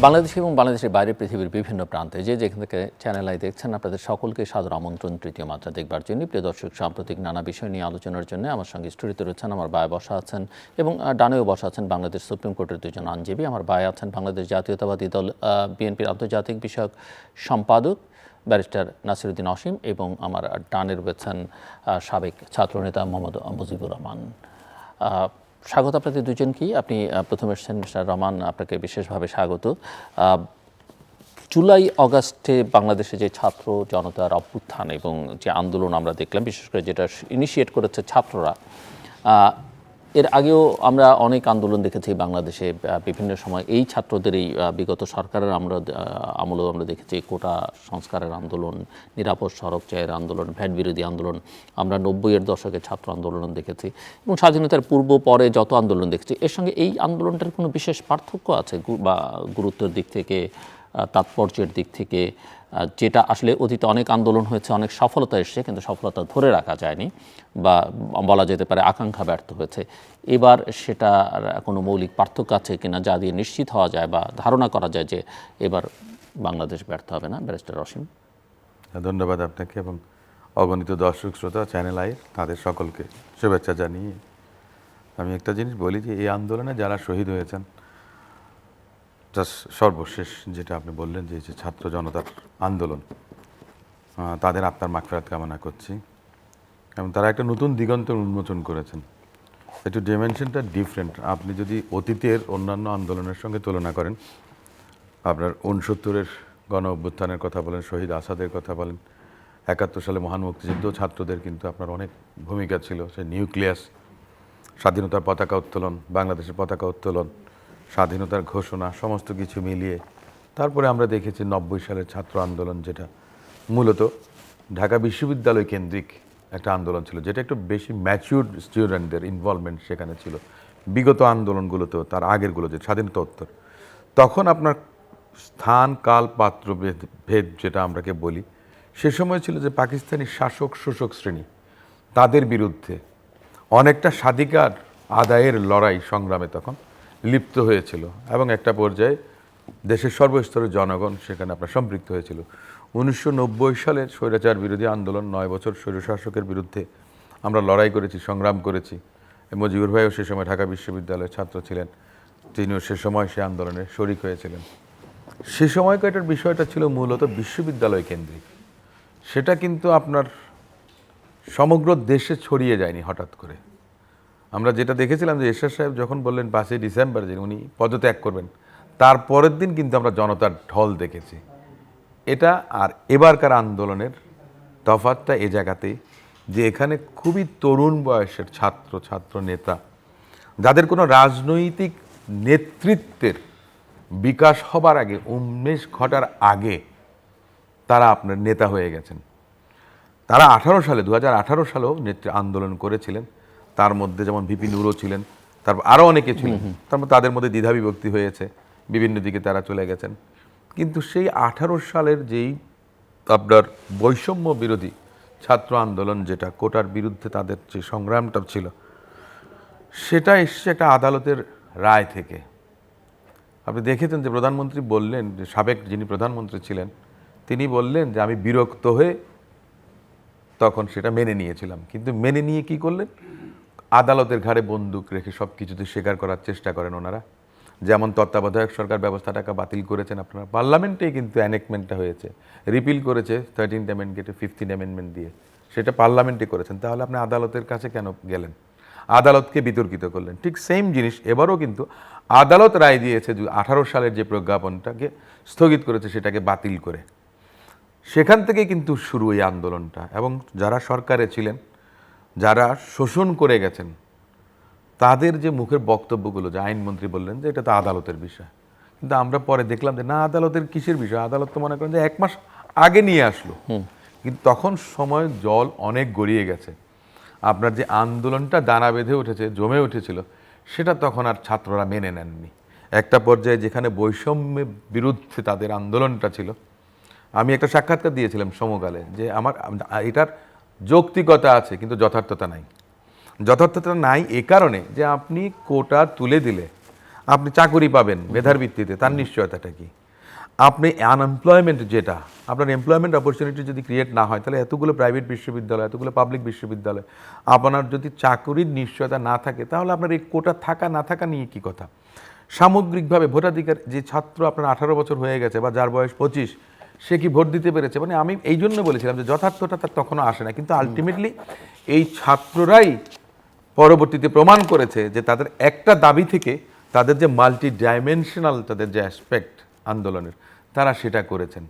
বাংলাদেশ এবং বাংলাদেশের বাইরে পৃথিবীর বিভিন্ন প্রান্তে যেখান থেকে চ্যানেল আই দেখছেন আপনাদের সকলকে সাদর আমন্ত্রণ তৃতীয় মাত্রা দেখবার জন্য। প্রিয় দর্শক, সাম্প্রতিক নানা বিষয় নিয়ে আলোচনার জন্য আমার সঙ্গে স্টুডিওতে রয়েছেন আমার ভাই বসা আছেন এবং ডানেও বসা আছেন বাংলাদেশ সুপ্রিম কোর্টের দুজন আইনজীবী। আমার ভাই আছেন বাংলাদেশ জাতীয়তাবাদী দল বিএনপির আন্তর্জাতিক বিষয়ক সম্পাদক ব্যারিস্টার নাসিরউদ্দিন অসীম এবং আমার ডানে রয়েছেন সাবেক ছাত্রনেতা মোহাম্মদ মুজিবুর রহমান। স্বাগত আপনাদের দুজনকেই। আপনি প্রথমে এসেছেন মিস্টার রহমান, আপনাকে বিশেষভাবে স্বাগত। জুলাই অগাস্টে বাংলাদেশে যে ছাত্র জনতার অভ্যুত্থান এবং যে আন্দোলন আমরা দেখলাম, বিশেষ করে যেটা ইনিশিয়েট করেছে ছাত্ররা, এর আগেও আমরা অনেক আন্দোলন দেখেছি বাংলাদেশে বিভিন্ন সময়। এই ছাত্রদেরই বিগত সরকারের আমলেও আমরা দেখেছি কোটা সংস্কারের আন্দোলন, নিরাপদ সড়ক চায়ের আন্দোলন, ভ্যাট বিরোধী আন্দোলন, আমরা 90-এর দশকে ছাত্র আন্দোলন দেখেছি এবং স্বাধীনতার পূর্ব পরে যত আন্দোলন দেখছি, এর সঙ্গে এই আন্দোলনটার কোনো বিশেষ পার্থক্য আছে বা গুরুত্বের দিক থেকে, তাৎপর্যের দিক থেকে? যেটা আসলে অতীতে অনেক আন্দোলন হয়েছে, অনেক সফলতা এসেছে, কিন্তু সফলতা ধরে রাখা যায়নি বা বলা যেতে পারে আকাঙ্ক্ষা ব্যর্থ হয়েছে। এবার সেটা কোনো মৌলিক পার্থক্য আছে কিনা যা দিয়ে নিশ্চিত হওয়া যায় বা ধারণা করা যায় যে এবার বাংলাদেশ ব্যর্থ হবে না? ব্যারিস্টার অসীম। ধন্যবাদ আপনাকে এবং অগণিত দর্শক শ্রোতা চ্যানেল আই তাদের সকলকে শুভেচ্ছা জানিয়ে আমি একটা জিনিস বলি যে এই আন্দোলনে যারা শহীদ হয়েছেন, সর্বশেষ যেটা আপনি বললেন যে ছাত্র জনতার আন্দোলন, তাদের আত্মার মাগফিরাত কামনা করছি এবং তারা একটা নতুন দিগন্ত উন্মোচন করেছেন। একটু ডিমেনশনটা ডিফারেন্ট। আপনি যদি অতীতের অন্যান্য আন্দোলনের সঙ্গে তুলনা করেন, আপনার 69-এর গণ অভ্যুত্থানের কথা বলেন, শহীদ আসাদের কথা বলেন, 71 সালে মহান মুক্তিযুদ্ধ, ছাত্রদের কিন্তু আপনার অনেক ভূমিকা ছিল। সে নিউক্লিয়াস, স্বাধীনতার পতাকা উত্তোলন, বাংলাদেশের পতাকা উত্তোলন, স্বাধীনতার ঘোষণা, সমস্ত কিছু মিলিয়ে তারপরে আমরা দেখেছি 90 সালের ছাত্র আন্দোলন, যেটা মূলত ঢাকা বিশ্ববিদ্যালয় কেন্দ্রিক একটা আন্দোলন ছিল, যেটা একটু বেশি ম্যাচিউর স্টুডেন্টদের ইনভলভমেন্ট সেখানে ছিল। বিগত আন্দোলনগুলোতেও তার আগেরগুলো যে স্বাধীনতা উত্তর, তখন আপনার স্থান কাল পাত্র ভেদ যেটা আমরাকে বলি, সে সময় ছিল যে পাকিস্তানি শাসক শোষক শ্রেণী তাদের বিরুদ্ধে অনেকটা স্বাধিকার আদায়ের লড়াই সংগ্রামে তখন লিপ্ত হয়েছিল এবং একটা পর্যায়ে দেশের সর্বস্তরের জনগণ সেখানে আপনার সম্পৃক্ত হয়েছিল। 1990 সালের স্বৈরাচার বিরোধী আন্দোলন, 9 বছর স্বৈরশাসকের বিরুদ্ধে আমরা লড়াই করেছি, সংগ্রাম করেছি। মুজিবুর ভাইও সে সময় ঢাকা বিশ্ববিদ্যালয়ের ছাত্র ছিলেন, তিনিও সে সময় সে আন্দোলনে শরিক হয়েছিলেন। সে সময়কাটার বিষয়টা ছিল মূলত বিশ্ববিদ্যালয় কেন্দ্রিক। সেটা কিন্তু আপনার সমগ্র দেশে ছড়িয়ে যায়নি হঠাৎ করে। আমরা যেটা দেখেছিলাম যে এরশাদ সাহেব যখন বললেন 5ই ডিসেম্বর যে উনি পদত্যাগ করবেন, তার পরের দিন কিন্তু আমরা জনতার ঢল দেখেছি। এটা আর এবারকার আন্দোলনের তফাৎটা এ জায়গাতেই যে এখানে খুবই তরুণ বয়সের ছাত্র নেতা, যাদের কোনো রাজনৈতিক নেতৃত্বের বিকাশ হবার আগে, উন্মেষ ঘটার আগে তারা আপনার নেতা হয়ে গেছেন। তারা 2018 সালেও আন্দোলন করেছিলেন। তার মধ্যে যেমন ভিপি নুরও ছিলেন, তারপর আরও অনেকে ছিলেন। তারপর তাদের মধ্যে দ্বিধাবিভক্তি হয়েছে, বিভিন্ন দিকে তারা চলে গেছেন। কিন্তু সেই 18 সালের যেই আপনার বৈষম্য বিরোধী ছাত্র আন্দোলন, যেটা কোটার বিরুদ্ধে তাদের যে সংগ্রামটা ছিল, সেটা এসছে একটা আদালতের রায় থেকে। আপনি দেখেছেন যে প্রধানমন্ত্রী বললেন, যে সাবেক যিনি প্রধানমন্ত্রী ছিলেন তিনি বললেন যে আমি বিরক্ত হয়ে তখন সেটা মেনে নিয়েছিলাম। কিন্তু মেনে নিয়ে কি করলেন? আদালতের ঘাড়ে বন্দুক রেখে সব কিছুতে স্বীকার করার চেষ্টা করেন ওনারা। যেমন তত্ত্বাবধায়ক সরকার ব্যবস্থাটাকে বাতিল করেছেন আপনারা, পার্লামেন্টেই কিন্তু অ্যানেকমেন্টটা হয়েছে, রিপিল করেছে 13th অ্যামেন্ডমেন্টে 15th অ্যামেন্ডমেন্ট দিয়ে, সেটা পার্লামেন্টে করেছেন। তাহলে আপনি আদালতের কাছে কেন গেলেন? আদালতকে বিতর্কিত করলেন। ঠিক সেম জিনিস এবারও কিন্তু আদালত রায় দিয়েছে 18 সালের যে প্রজ্ঞাপনটাকে স্থগিত করেছে সেটাকে বাতিল করে। সেখান থেকে কিন্তু শুরু এই আন্দোলনটা। এবং যারা সরকারে ছিলেন, যারা শোষণ করে গেছেন, তাদের যে মুখের বক্তব্যগুলো, যে আইনমন্ত্রী বললেন যে এটা তো আদালতের বিষয়, কিন্তু আমরা পরে দেখলাম যে না, আদালতের কিসের বিষয়? আদালত তো মনে করেন যে 1 মাস আগে নিয়ে আসলো, কিন্তু তখন সময় জল অনেক গড়িয়ে গেছে। আপনার যে আন্দোলনটা দানা বেঁধে উঠেছে, জমে উঠেছিল, সেটা তখন আর ছাত্ররা মেনে নেননি। একটা পর্যায়ে যেখানে বৈষম্যের বিরুদ্ধে তাদের আন্দোলনটা ছিল, আমি একটা সাক্ষাৎকার দিয়েছিলাম সমকালে যে আমার এটার যৌক্তিকতা আছে কিন্তু যথার্থতা নাই। যথার্থতা নাই এ কারণে যে আপনি কোটা তুলে দিলে আপনি চাকরি পাবেন মেধার ভিত্তিতে, তার নিশ্চয়তাটা কি? আপনি আনএমপ্লয়মেন্ট যেটা, আপনার এমপ্লয়মেন্ট অপরচুনিটি যদি ক্রিয়েট না হয়, তাহলে এতগুলো প্রাইভেট বিশ্ববিদ্যালয়, এতগুলো পাবলিক বিশ্ববিদ্যালয়, আপনার যদি চাকরির নিশ্চয়তা না থাকে, তাহলে আপনার এই কোটা থাকা না থাকা নিয়ে কি কথা? সামগ্রিকভাবে ভোটাধিকার, যে ছাত্র আপনার 18 বছর হয়ে গেছে বা যার বয়স 25, সে কি ভোট দিতে পেরেছে? মানে আমি এই জন্য বলেছিলাম যে যথার্থতা তার তখনও আসে না, কিন্তু আলটিমেটলি এই ছাত্ররাই পরবর্তীতে প্রমাণ করেছে যে তাদের একটা দাবি থেকে তাদের যে মাল্টি ডাইমেনশনাল তাদের যে অ্যাসপেক্ট আন্দোলনের, তারা সেটা করেছেন।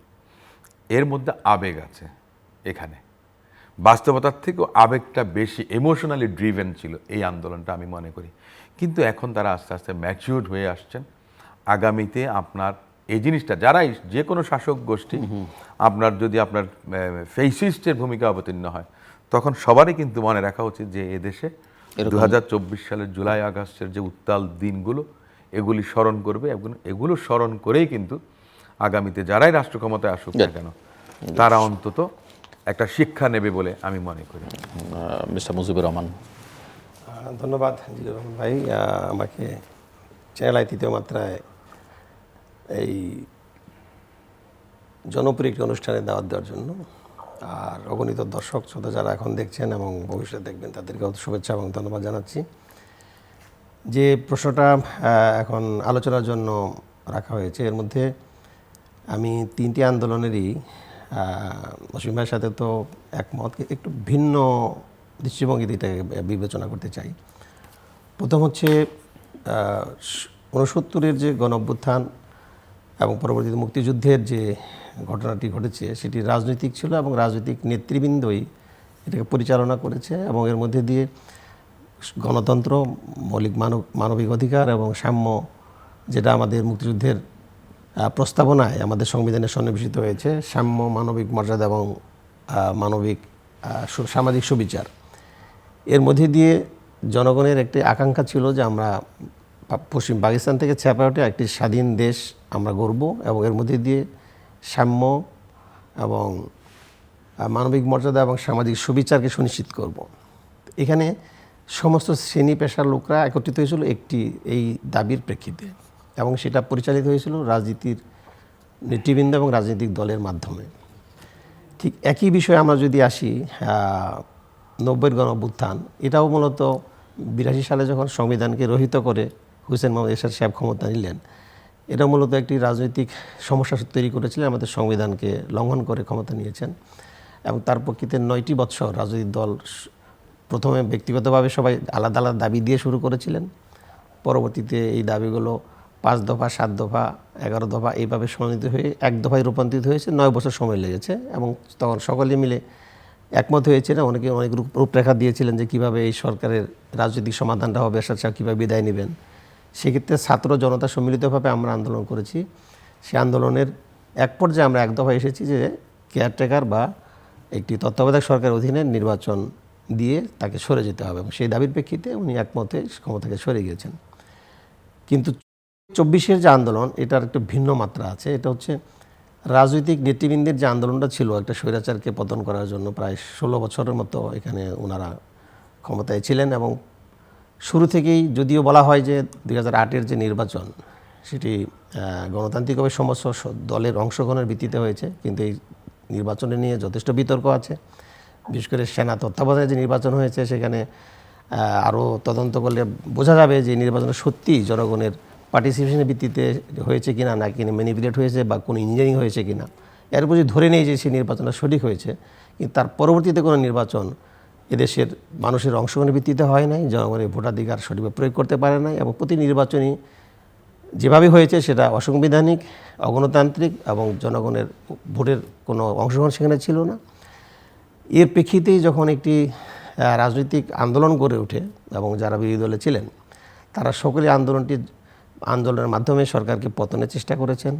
এর মধ্যে আবেগ আছে, এখানে বাস্তবতার থেকেও আবেগটা বেশি ইমোশনালি ড্রিভেন ছিল এই আন্দোলনটা, আমি মনে করি। কিন্তু এখন তারা আস্তে আস্তে ম্যাচিউরড হয়ে আসছেন। আগামীতে আপনার এই জিনিসটা, যারাই যে কোনো শাসক গোষ্ঠী আপনার যদি আপনার ফেসিস্টের ভূমিকা অবতীর্ণ হয়, তখন সবারই কিন্তু মনে রাখা উচিত যে এদেশে 2024 সালের জুলাই আগস্টের যে উত্তাল দিনগুলো, এগুলি স্মরণ করবে এবং এগুলো স্মরণ করেই কিন্তু আগামীতে যারাই রাষ্ট্র ক্ষমতায় আসুক না কেন, তারা অন্তত একটা শিক্ষা নেবে বলে আমি মনে করি। মিস্টার মুজিবুর রহমান। ধন্যবাদ জিল্লুর রহমান ভাই, আমাকে চ্যানেল আই তৃতীয় মাত্রায় এই জনপ্রিয় একটি অনুষ্ঠানে দাওয়াত দেওয়ার জন্য। আর অগণিত দর্শক শ্রোতা যারা এখন দেখছেন এবং ভবিষ্যতে দেখবেন, তাদেরকেও শুভেচ্ছা এবং ধন্যবাদ জানাচ্ছি। যে প্রশ্নটা এখন আলোচনার জন্য রাখা হয়েছে, এর মধ্যে আমি তিনটি আন্দোলনেরই অসীম ভাইয়ের সাথে তো একমত, একটু ভিন্ন দৃষ্টিভঙ্গিতে এটাকে বিবেচনা করতে চাই। প্রথম হচ্ছে 69-এর যে গণঅভ্যুত্থান এবং পরবর্তীতে মুক্তিযুদ্ধের যে ঘটনাটি ঘটেছে, সেটি রাজনৈতিক ছিল এবং রাজনৈতিক নেতৃবৃন্দই এটাকে পরিচালনা করেছে এবং এর মধ্যে দিয়ে গণতন্ত্র, মৌলিক মানবিক অধিকার এবং সাম্য, যেটা আমাদের মুক্তিযুদ্ধের প্রস্তাবনায় আমাদের সংবিধানে সন্নিবেশিত হয়েছে, সাম্য, মানবিক মর্যাদা এবং মানবিক সামাজিক সুবিচার, এর মধ্যে দিয়ে জনগণের একটি আকাঙ্ক্ষা ছিল যে আমরা পশ্চিম পাকিস্তান থেকে ছেপে ওঠে একটি স্বাধীন দেশ আমরা গড়ব এবং এর মধ্যে দিয়ে সাম্য এবং মানবিক মর্যাদা এবং সামাজিক সুবিচারকে সুনিশ্চিত করব। এখানে সমস্ত শ্রেণী পেশার লোকরা একত্রিত হয়েছিল একটি এই দাবির প্রেক্ষিতে এবং সেটা পরিচালিত হয়েছিল রাজনীতির নেতৃবৃন্দ এবং রাজনৈতিক দলের মাধ্যমে। ঠিক একই বিষয়ে আমরা যদি আসি 90-এর গণঅভ্যুত্থান, এটাও মূলত 82 সালে যখন সংবিধানকে রহিত করে হুসেন মোহাম্মদ এরশাদ সাহেব ক্ষমতা নিলেন, এটা মূলত একটি রাজনৈতিক সমস্যা তৈরি করেছিলেন, আমাদের সংবিধানকে লঙ্ঘন করে ক্ষমতা নিয়েছেন এবং তার প্রকৃতিতে 9টি বৎসর রাজনৈতিক দল প্রথমে ব্যক্তিগতভাবে সবাই আলাদা আলাদা দাবি দিয়ে শুরু করেছিলেন। পরবর্তীতে এই দাবিগুলো 5 দফা, 7 দফা, 11 দফা এইভাবে সমন্বিত হয়ে 1 দফায় রূপান্তরিত হয়েছে। 9 বছর সময় লেগেছে এবং তখন সকলে মিলে একমত হয়েছিলেন। অনেকে অনেক রূপরেখা দিয়েছিলেন যে কীভাবে এই সরকারের রাজনৈতিক সমাধানটা হবে, এরশাদ সাহেব কীভাবে বিদায় নেবেন। সেক্ষেত্রে ছাত্র জনতা সম্মিলিতভাবে আমরা আন্দোলন করেছি। সেই আন্দোলনের এক পর্যায়ে আমরা 1 দফায় এসেছি যে কেয়ারটেকার বা একটি তত্ত্বাবধায়ক সরকারের অধীনে নির্বাচন দিয়ে তাকে সরে যেতে হবে এবং সেই দাবির প্রেক্ষিতে উনি একমতে ক্ষমতা থেকে সরে গিয়েছেন। কিন্তু 24-এর যে আন্দোলন, এটার একটু ভিন্ন মাত্রা আছে। এটা হচ্ছে রাজনৈতিক নেতৃবৃন্দের যে আন্দোলনটা ছিল একটা স্বৈরাচারকে পতন করার জন্য, প্রায় 16 বছরের মতো এখানে ওনারা ক্ষমতায় ছিলেন এবং শুরু থেকেই যদিও বলা হয় যে 2008-এর যে নির্বাচন সেটি গণতান্ত্রিকভাবে সমস্ত দলের অংশগ্রহণের ভিত্তিতে হয়েছে, কিন্তু এই নির্বাচনে নিয়ে যথেষ্ট বিতর্ক আছে। বিশেষ করে সেনা তত্ত্বাবধানে যে নির্বাচন হয়েছে, সেখানে আরও তদন্ত করলে বোঝা যাবে যে নির্বাচনে সত্যিই জনগণের পার্টিসিপেশনের ভিত্তিতে হয়েছে কিনা, না কিনা ম্যানিপুলেট হয়েছে বা কোনো ইঞ্জিনিয়ারিং হয়েছে কিনা। এরপর যদি ধরে নেই যে সেই নির্বাচনটা সঠিক হয়েছে, কিন্তু তার পরবর্তীতে কোনো নির্বাচন এদেশের মানুষের অংশগ্রহণের ভিত্তিতে হয় নাই, জনগণের ভোটাধিকার সঠিকভাবে প্রয়োগ করতে পারে নাই এবং প্রতি নির্বাচনই যেভাবে হয়েছে সেটা অসাংবিধানিক, অগণতান্ত্রিক এবং জনগণের ভোটের কোনো অংশগ্রহণ সেখানে ছিল না। এর প্রেক্ষিতেই যখন একটি রাজনৈতিক আন্দোলন গড়ে ওঠে এবং যারা বিরোধী দলে ছিলেন তারা সকলে আন্দোলনের মাধ্যমে সরকারকে পতনের চেষ্টা করেছেন,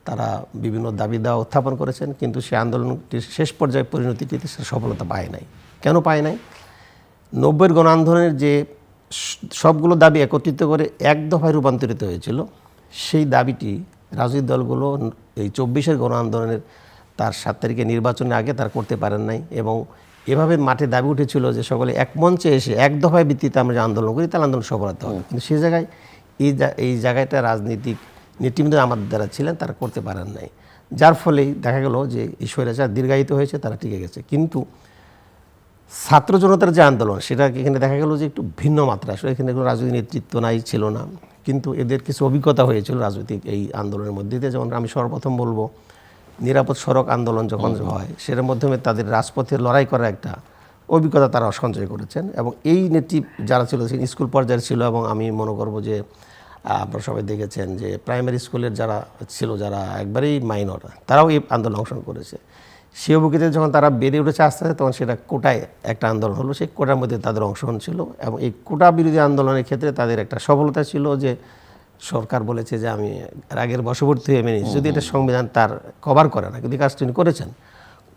তারা বিভিন্ন দাবি দাওয়া উত্থাপন করেছেন, কিন্তু সেই আন্দোলনটির শেষ পর্যায়ে পরিণতিটিতে সফলতা পায় নাই। কেন পায় নাই? 90-এর গণ আন্দোলনের যে সবগুলো দাবি একত্রিত করে 1 দফায় রূপান্তরিত হয়েছিল, সেই দাবিটি রাজনৈতিক দলগুলো এই 24-এর গণ আন্দোলনের তার 7 তারিখে নির্বাচনের আগে তারা করতে পারেন নাই এবং এভাবে মাঠে দাবি উঠেছিল যে সকলে এক মঞ্চে এসে 1 দফায় ভিত্তিতে আমরা যে আন্দোলন করি তাহলে আন্দোলন সফল হতে হবে। কিন্তু সে জায়গায় এই জায়গাটা রাজনীতিক নেতৃবৃন্দ আমাদের দ্বারা ছিলেন, তারা করতে পারেন নাই, যার ফলেই দেখা গেল যে এই স্বৈরাচার দীর্ঘায়িত হয়েছে, তারা টিকে গেছে। কিন্তু ছাত্র জনতার যে আন্দোলন, সেটা এখানে দেখা গেল যে একটু ভিন্ন মাত্রা, আসলে এখানে কোনো রাজনৈতিক নেতৃত্ব নাই, ছিল না, কিন্তু এদের কিছু অভিজ্ঞতা হয়েছিল রাজনৈতিক এই আন্দোলনের মধ্যে দিয়ে। যেমন আমি সর্বপ্রথম বলবো, নিরাপদ সড়ক আন্দোলন যখন হয়, সেটার মাধ্যমে তাদের রাজপথে লড়াই করার একটা অভিজ্ঞতা তারা সঞ্চয় করেছেন। এবং এই নেত্রী যারা ছিল, স্কুল পর্যায়ের ছিল, এবং আমি মনে করবো যে আপনারা সবাই দেখেছেন যে প্রাইমারি স্কুলের যারা ছিল, যারা একবারেই মাইনর, তারাও এই আন্দোলনে অংশগ্রহণ করেছে। সেই অভিজ্ঞতায় যখন তারা বেড়ে উঠেছে আস্তে আস্তে, তখন সেটা কোটায় একটা আন্দোলন হলো, সেই কোটার মধ্যে তাদের অংশগ্রহণ ছিল। এবং এই কোটা বিরোধী আন্দোলনের ক্ষেত্রে তাদের একটা সফলতা ছিল যে সরকার বলেছে যে আমি রাগের বশবর্তী হয়ে মেনে নিচ্ছি, যদি এটা সংবিধান তার কভার করে না, কিন্তু কাজটা তিনি করেছেন,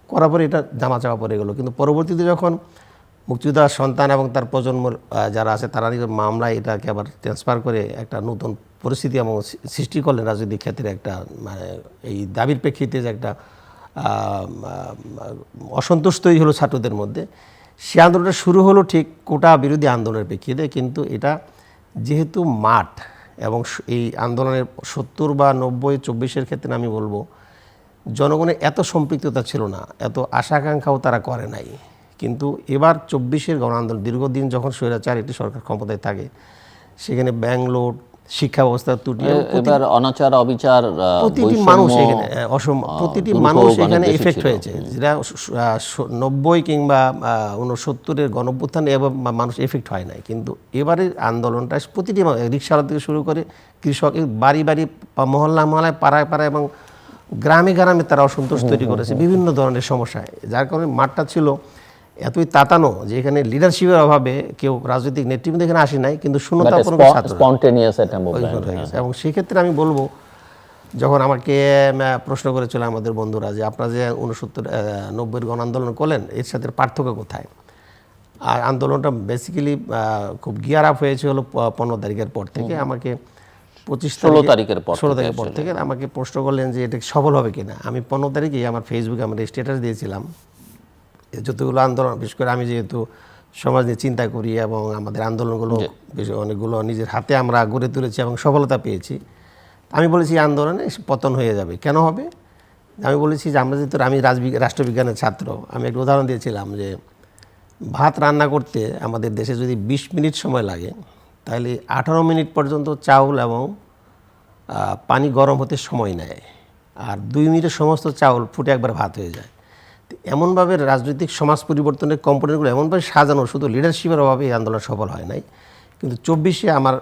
করার পরে এটা জামাচাপা পড়ে গেল। কিন্তু পরবর্তীতে যখন মুক্তিযোদ্ধার সন্তান এবং তার প্রজন্ম যারা আছে, তারা নিজের মামলায় এটাকে আবার ট্রান্সফার করে একটা নতুন পরিস্থিতি এবং সৃষ্টি করলেন রাজনৈতিক ক্ষেত্রে, একটা মানে এই দাবির প্রেক্ষিতে যে একটা অসন্তোষ তৈরি হলো ছাত্রদের মধ্যে। সে আন্দোলনটা শুরু হলো ঠিক কোটা বিরোধী আন্দোলনের প্রেক্ষিতে, কিন্তু এটা যেহেতু মাঠ এবং এই আন্দোলনের 70 বা 90, 24-এর ক্ষেত্রে আমি বলবো জনগণের এত সম্পৃক্ততা ছিল না, এত আশা আকাঙ্ক্ষাও তারা করে নাই। কিন্তু এবার 24-এর গণ আন্দোলন, দীর্ঘদিন যখন স্বৈরাচার একটি সরকার ক্ষমতায় থাকে, সেখানে ব্যাংলোড, শিক্ষা ব্যবস্থার ত্রুটি, এবার অনাচার অবিচার, প্রতিটি মানুষ এখানে প্রতিটি মানুষ এখানে এফেক্ট হয়েছে। যেটা 90 কিংবা 69-এর গণঅভ্যুত্থানে এবং মানুষ এফেক্ট হয় নাই, কিন্তু এবারের আন্দোলনটা প্রতিটি রিক্সাওয়ালা থেকে শুরু করে কৃষক, বাড়ি বাড়ি, মহল্লায়, পাড়ায় পাড়ায় এবং গ্রামে গ্রামে তারা অসন্তোষ তৈরি করেছে বিভিন্ন ধরনের সমস্যায়, যার কারণে মাঠটা ছিল এতই তাতানো যে এখানে লিডারশিপের অভাবে কেউ রাজনৈতিক নেতৃবৃন্দ এখানে আসে নাই, কিন্তু শূন্যতাপূর্ণ স্পন্টেনিয়াস একটা মুভমেন্ট হয়ে গেছে। এবং সেক্ষেত্রে আমি বলবো, যখন আমাকে প্রশ্ন করেছিল আমাদের বন্ধুরা যে আপনারা যে 69-90-এর গণ আন্দোলন করলেন, এর সাথে পার্থক্য কোথায়? আর আন্দোলনটা বেসিক্যালি খুব গিয়ার আপ হয়েছে হলো 15 তারিখের পর থেকে। আমাকে 16 তারিখের পর থেকে আমাকে প্রশ্ন করলেন যে এটা সফল হবে কিনা। আমি 15 তারিখে আমার ফেসবুকে আমার স্ট্যাটাস দিয়েছিলাম, যতগুলো আন্দোলন, বিশেষ করে আমি যেহেতু সমাজ নিয়ে চিন্তা করি এবং আমাদের আন্দোলনগুলো অনেকগুলো নিজের হাতে আমরা গড়ে তুলেছি এবং সফলতা পেয়েছি, আমি বলেছি আন্দোলনে পতন হয়ে যাবে। কেন হবে? আমি বলেছি যে আমরা যেহেতু, আমি রাষ্ট্রবিজ্ঞানের ছাত্র, আমি একটা উদাহরণ দিয়েছিলাম যে ভাত রান্না করতে আমাদের দেশে যদি 20 মিনিট সময় লাগে, তাহলে 18 মিনিট পর্যন্ত চাউল এবং পানি গরম হতে সময় নেয়, আর 2 মিনিটে সমস্ত চাউল ফুটে একবার ভাত হয়ে যায়। এমনভাবে রাজনৈতিক সমাজ পরিবর্তনের কম্পোনেন্টগুলো এমনভাবে সাজানো, শুধু লিডারশিপের অভাবে এই আন্দোলন সফল হয় নাই। কিন্তু 24-এ আমার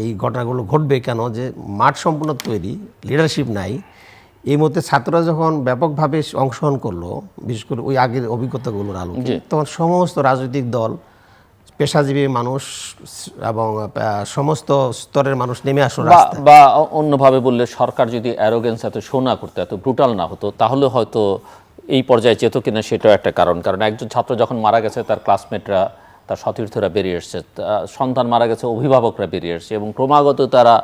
এই ঘটনাগুলো ঘটবে কেন, যে মাঠ সম্পূর্ণ তৈরি, লিডারশিপ নাই। এই মধ্যে ছাত্ররা যখন ব্যাপকভাবে অংশগ্রহণ করলো, বিশেষ করে ওই আগের অভিজ্ঞতাগুলোর আলোকে, তখন সমস্ত রাজনৈতিক দল, পেশাজীবী মানুষ এবং সমস্ত স্তরের মানুষ নেমে আসলো রাস্তায়। বা অন্যভাবে বললে, সরকার যদি অ্যারোগেন্স এত শো না করতো, এত ব্রুটাল না হতো, তাহলে হয়তো এই পর্যায়ে যেত কিনা সেটাও একটা কারণ। কারণ একজন ছাত্র যখন মারা গেছে, তার ক্লাসমেটরা, তার সতীর্থরা বেরিয়ে এসছে, সন্তান মারা গেছে, অভিভাবকরা বেরিয়ে এসছে, এবং ক্রমাগত তারা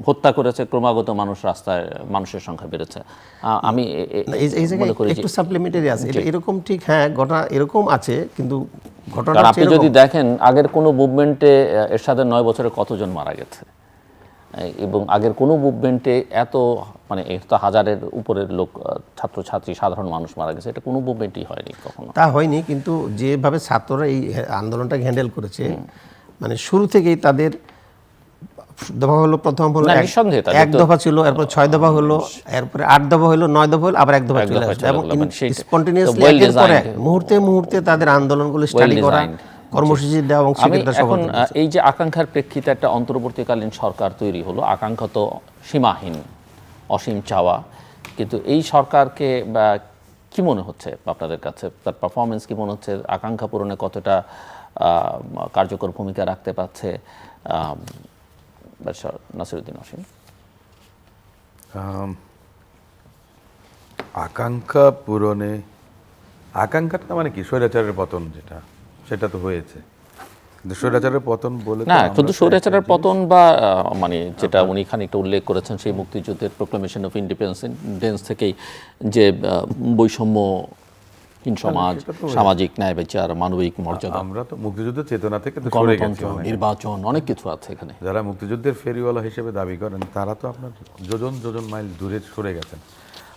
হত্যা করেছে, ক্রমাগত মানুষ রাস্তায়, মানুষের সংখ্যা বেড়েছে। আমি এই জায়গায় একটু সাপ্লিমেন্টারি আছে, এটা এরকম ঠিক, হ্যাঁ ঘটনা এরকম আছে, কিন্তু ঘটনা আপনি যদি দেখেন আগের কোনো মুভমেন্টে এরশাদের 9 বছরে কতজন মারা গেছে, এবং আগের কোনো মুভমেন্টে এত, মানে এত হাজারের উপরের লোক, ছাত্রছাত্রী, সাধারণ মানুষ মারা গেছে, এটা কোনো মুভমেন্টই হয়নি কখনো। তা হয়নি, কিন্তু যেভাবে ছাত্ররা এই আন্দোলনটাকে হ্যান্ডেল করেছে, মানে শুরু থেকেই তাদের দফা হলো, প্রথম হলো 1 দফা ছিল, এরপর 6 দফা হলো, এরপরে 8 দফা হলো, 9 দফা হলো, আবার 1 দফা চলে আসলো। এবং স্পন্টেনিয়াসলি মুহূর্তে মুহূর্তে তাদের আন্দোলনগুলো স্টাডি করা, কর্মসূচি দেওয়া এবং এখন এই যে আকাঙ্ক্ষার প্রেক্ষিতে একটা অন্তর্বর্তীকালীন সরকার তৈরি হলো, আকাঙ্ক্ষা তো সীমাহীন, অসীম চাওয়া, কিন্তু এই সরকারকে কি মনে হচ্ছে আপনাদের কাছে, তার পারফরমেন্স কি মনে হচ্ছে, আকাঙ্ক্ষা পূরণে কতটা কার্যকর ভূমিকা রাখতে পারছে? নাসিরউদ্দিন অসীম। আকাঙ্ক্ষা পূরণে, আকাঙ্ক্ষাটা মানে কি, স্বৈরাচারের পতন যেটা, সেটা তো হয়েছে, কিন্তু স্বৈরাচারের পতন বলে না, শুধু স্বৈরাচারের পতন বা মানে যেটা উনি খানিকটা উল্লেখ করেছেন, সেই মুক্তিযুদ্ধের প্রোক্লামেশন অফ ইন্ডিপেন্ডেন্স থেকেই যে বৈষম্য সমাজ, সামাজিক ন্যায় বিচার, মানবিক মর্যাদা, আমরা তো মুক্তিযুদ্ধের চেতনা থেকে তো সরে গেছি গণতন্ত্র, অনেক। নির্বাচন, অনেক কিছু আছে এখানে। যারা মুক্তিযুদ্ধের ফেরিওয়ালা হিসেবে দাবি করেন তারা তো আপনার যোজন যোজন মাইল দূরে সরে গেছেন।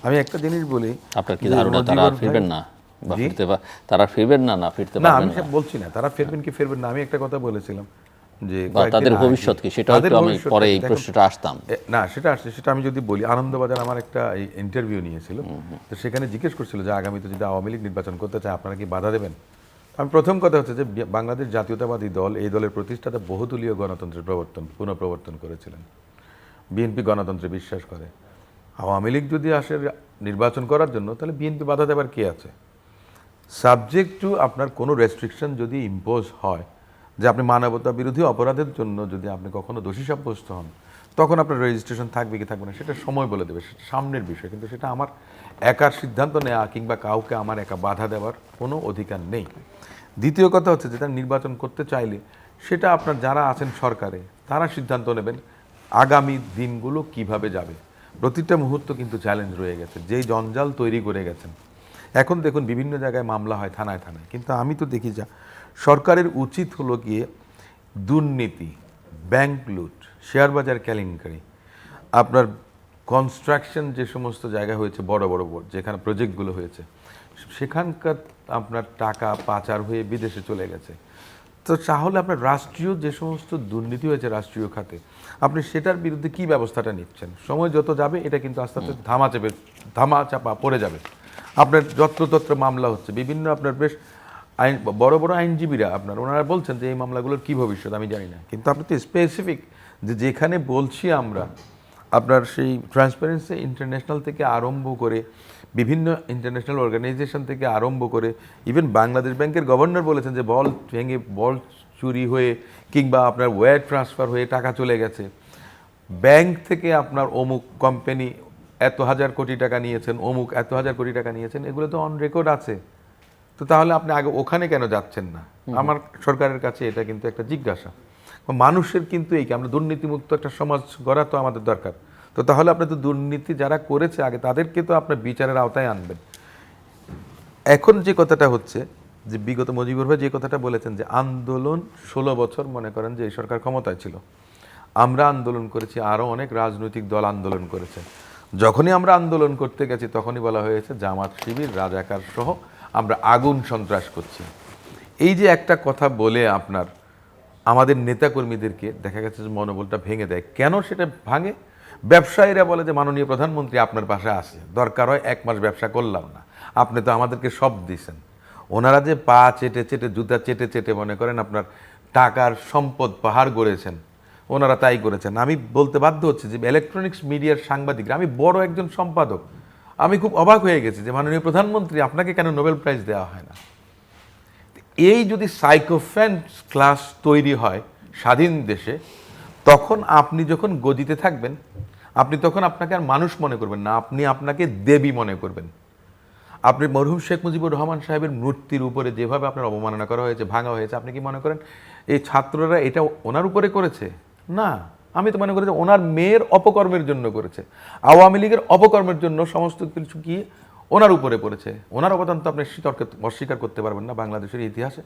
আমি একটা জিনিস বলি, আপনার কি যে ধারণা তারা আর মুজিবুর ফিরবেন ভাই- না বা জি? তারা ফিরবেন না ফিরতে না, পারবেন আমি না? সব বলছি না তারা ফিরবেন কি ফিরবেন না। আমি একটা কথা বলেছিলাম যে বা কয়েকদিন তাদের আগে- ভবিষ্যৎ কি, সেটা তাদের একটু আমি ভবিষ্যৎ পরে কি? এই দেখুন, প্রশ্নটা আসতাম। না সেটা আসছে, সেটা আমি যদি বলি, আনন্দবাজার আমার একটা ইন্টারভিউ নিয়েছিল, তো সেখানে জিজ্ঞেস করছিল যে আগামীতে যদি আওয়ামী লীগ নির্বাচন করতে চায় আপনারা কি বাধা দেবেন। আমি প্রথম কথা হচ্ছে যে বাংলাদেশ জাতীয়তাবাদী দল, এই দলের প্রতিষ্ঠাতা বহুদলীয় গণতন্ত্রের পুনঃপ্রবর্তন করেছিলেন। বিএনপি গণতন্ত্রে বিশ্বাস করে। আওয়ামী লীগ যদি আসে নির্বাচন করার জন্য, তাহলে বিএনপি বাধা দেবার কি আছে। সাবজেক্ট টু আপনার কোনো রেস্ট্রিকশন যদি ইম্পোজ হয়, যে আপনি মানবতা বিরোধী অপরাধের জন্য যদি আপনি কখনো দোষী সাব্যস্ত হন, তখন আপনার রেজিস্ট্রেশন থাকবে কি থাকবে না সেটা সময় বলে দেবে, সেটা সামনের বিষয়। কিন্তু সেটা আমার একার সিদ্ধান্ত নেওয়া কিংবা কাউকে আমার একা বাধা দেওয়ার কোনো অধিকার নেই। দ্বিতীয় কথা হচ্ছে যে তারা নির্বাচন করতে চাইলে সেটা আপনার যারা আছেন সরকারে তারা সিদ্ধান্ত নেবেন আগামী দিনগুলো কিভাবে যাবে। প্রতিটা মুহূর্ত কিন্তু চ্যালেঞ্জ রয়ে গেছে, যেই জঞ্জাল তৈরি করে গেছেন। এখন দেখুন বিভিন্ন জায়গায় মামলা হয় থানায় থানায়, কিন্তু আমি তো দেখি যা সরকারের উচিত হলো গিয়ে দুর্নীতি, ব্যাংক লুট, শেয়ার বাজার কেলেঙ্কারি, আপনার কনস্ট্রাকশন যে সমস্ত জায়গা হয়েছে বড় বড় যেখানে প্রজেক্টগুলো হয়েছে, সেখানকার আপনার টাকা পাচার হয়ে বিদেশে চলে গেছে। তো তাহলে আপনার রাষ্ট্রীয় যে সমস্ত দুর্নীতি হয়েছে রাষ্ট্রীয় খাতে, আপনি সেটার বিরুদ্ধে কি ব্যবস্থাটা নিচ্ছেন। সময় যত যাবে এটা কিন্তু আস্তে আস্তে ধামাচাপা পড়ে যাবে। আপনার যত্রতত্র মামলা হচ্ছে, বিভিন্ন আপনার বেশ বড় বড় আইনজীবীরা আপনার ওনারা বলছেন যে এই মামলাগুলোর কী ভবিষ্যৎ আমি জানি না, কিন্তু আপনি তো স্পেসিফিক যে যেখানে বলছি আমরা আপনার সেই ট্রান্সপারেন্সি ইন্টারন্যাশনাল থেকে আরম্ভ করে বিভিন্ন ইন্টারন্যাশনাল অর্গানাইজেশন থেকে আরম্ভ করে ইভেন বাংলাদেশ ব্যাংকের গভর্নর বলেছেন যে বল ভেঙে বল চুরি হয়ে কিংবা আপনার ওয়্যার ট্রান্সফার হয়ে টাকা চলে গেছে, ব্যাংক থেকে আপনার অমুক কোম্পানি এত হাজার কোটি টাকা নিয়েছেন, অমুক এত হাজার কোটি টাকা নিয়েছেন, এগুলো তো অন রেকর্ড আছে। তো তাহলে আপনি আগে ওখানে কেন যাচ্ছেন না? আমার সরকারের কাছে এটা কিন্তু একটা জিজ্ঞাসা। মানুষের কিন্তু এই কি আমরা দুর্নীতিমুক্ত একটা সমাজ গড়া তো আমাদের দরকার। তো তাহলে আপনি তো দুর্নীতি যারা করেছে আগে তাদেরকে তো আপনার বিচারের আওতায় আনবেন। এখন যে কথাটা হচ্ছে যে বিগত মুজিবুর ভাই যে কথাটা বলেছেন যে আন্দোলন 16 বছর মনে করেন যে এই সরকার ক্ষমতায় ছিল, আমরা আন্দোলন করেছি, আরও অনেক রাজনৈতিক দল আন্দোলন করেছে। যখনই আমরা আন্দোলন করতে গেছি তখনই বলা হয়েছে জামাত শিবির রাজাকার সহ আমরা আগুন সন্ত্রাস করছি। এই যে একটা কথা বলে আপনার আমাদের নেতাকর্মীদেরকে দেখা গেছে যে মনোবলটা ভেঙে দেয়। কেন সেটা ভাঙে? ব্যবসায়ীরা বলে যে মাননীয় প্রধানমন্ত্রী আপনার পাশে আসে, দরকার হয় 1 মাস ব্যবসা করলাম না, আপনি তো আমাদেরকে সব দিছেন। ওনারা যে পা চেটে চেটে জুতা চেটে চেটে মনে করেন আপনার টাকার সম্পদ পাহাড় গড়েছেন, ওনারা তাই করেছেন। আমি বলতে বাধ্য হচ্ছে যে ইলেকট্রনিক্স মিডিয়ার সাংবাদিকরা, আমি বড় একজন সম্পাদক, আমি খুব অবাক হয়ে গেছি যে মাননীয় প্রধানমন্ত্রী আপনাকে কেন নোবেল প্রাইজ দেওয়া হয় না। এই যদি সাইকোফ্যান্ট ক্লাস তৈরি হয় স্বাধীন দেশে, তখন আপনি যখন গদিতে থাকবেন আপনি তখন আপনাকে আর মানুষ মনে করবেন না, আপনি আপনাকে দেবী মনে করবেন। আপনি মরহুম শেখ মুজিবুর রহমান সাহেবের মূর্তির উপরে যেভাবে আপনার অবমাননা করা হয়েছে, ভাঙা হয়েছে, আপনি কি মনে করেন এই ছাত্ররা এটা ওনার উপরে করেছে? না, আমি তো মনে করি যে ওনার মেয়ের অপকর্মের জন্য করেছে, আওয়ামী লীগের অপকর্মের জন্য সমস্ত কিছু কি ওনার উপরে পড়েছে। ওনার অবদান তো আপনি অস্বীকার করতে পারবেন না বাংলাদেশের ইতিহাসে।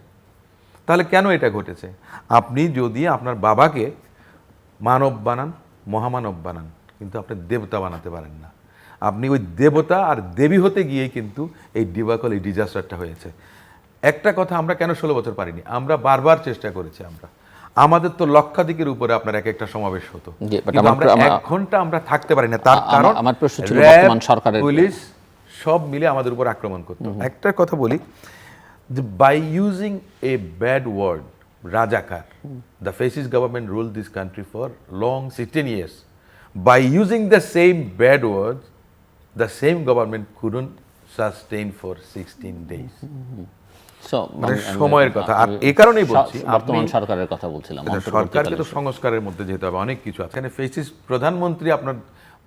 তাহলে কেন এটা ঘটেছে? আপনি যদি আপনার বাবাকে মানব বানান, মহামানব বানান, কিন্তু আপনি দেবতা বানাতে পারেন না। আপনি ওই দেবতা আর দেবী হতে গিয়ে কিন্তু এই ডিবাকল, এই ডিজাস্টারটা হয়েছে। একটা কথা আমরা কেন 16 বছর পারিনি? আমরা বারবার চেষ্টা করেছি। আমাদের তো লক্ষাধিকের উপরে আপনার এক একটা সমাবেশ হতো, কিন্তু আমরা 1 ঘন্টা আমরা থাকতে পারি না। তার কারণ আমার প্রশ্ন ছিল বর্তমান সরকারের পুলিশ সব মিলে আমাদের উপর আক্রমণ করতো। একটা কথা বলি যে by using a bad word Razakar, the fascist government rule this country for long 16 years. By using the same bad words, the same government couldn't sustain for 16 days. মানে সময়ের কথা। আর এই কারণেই বলছি বর্তমান সরকারের কথা বলছিলাম। সরকারকে তো সংস্কারের মধ্যে যেতে হবে, অনেক কিছু আছে। এখানে ফেসিস প্রধানমন্ত্রী আপনার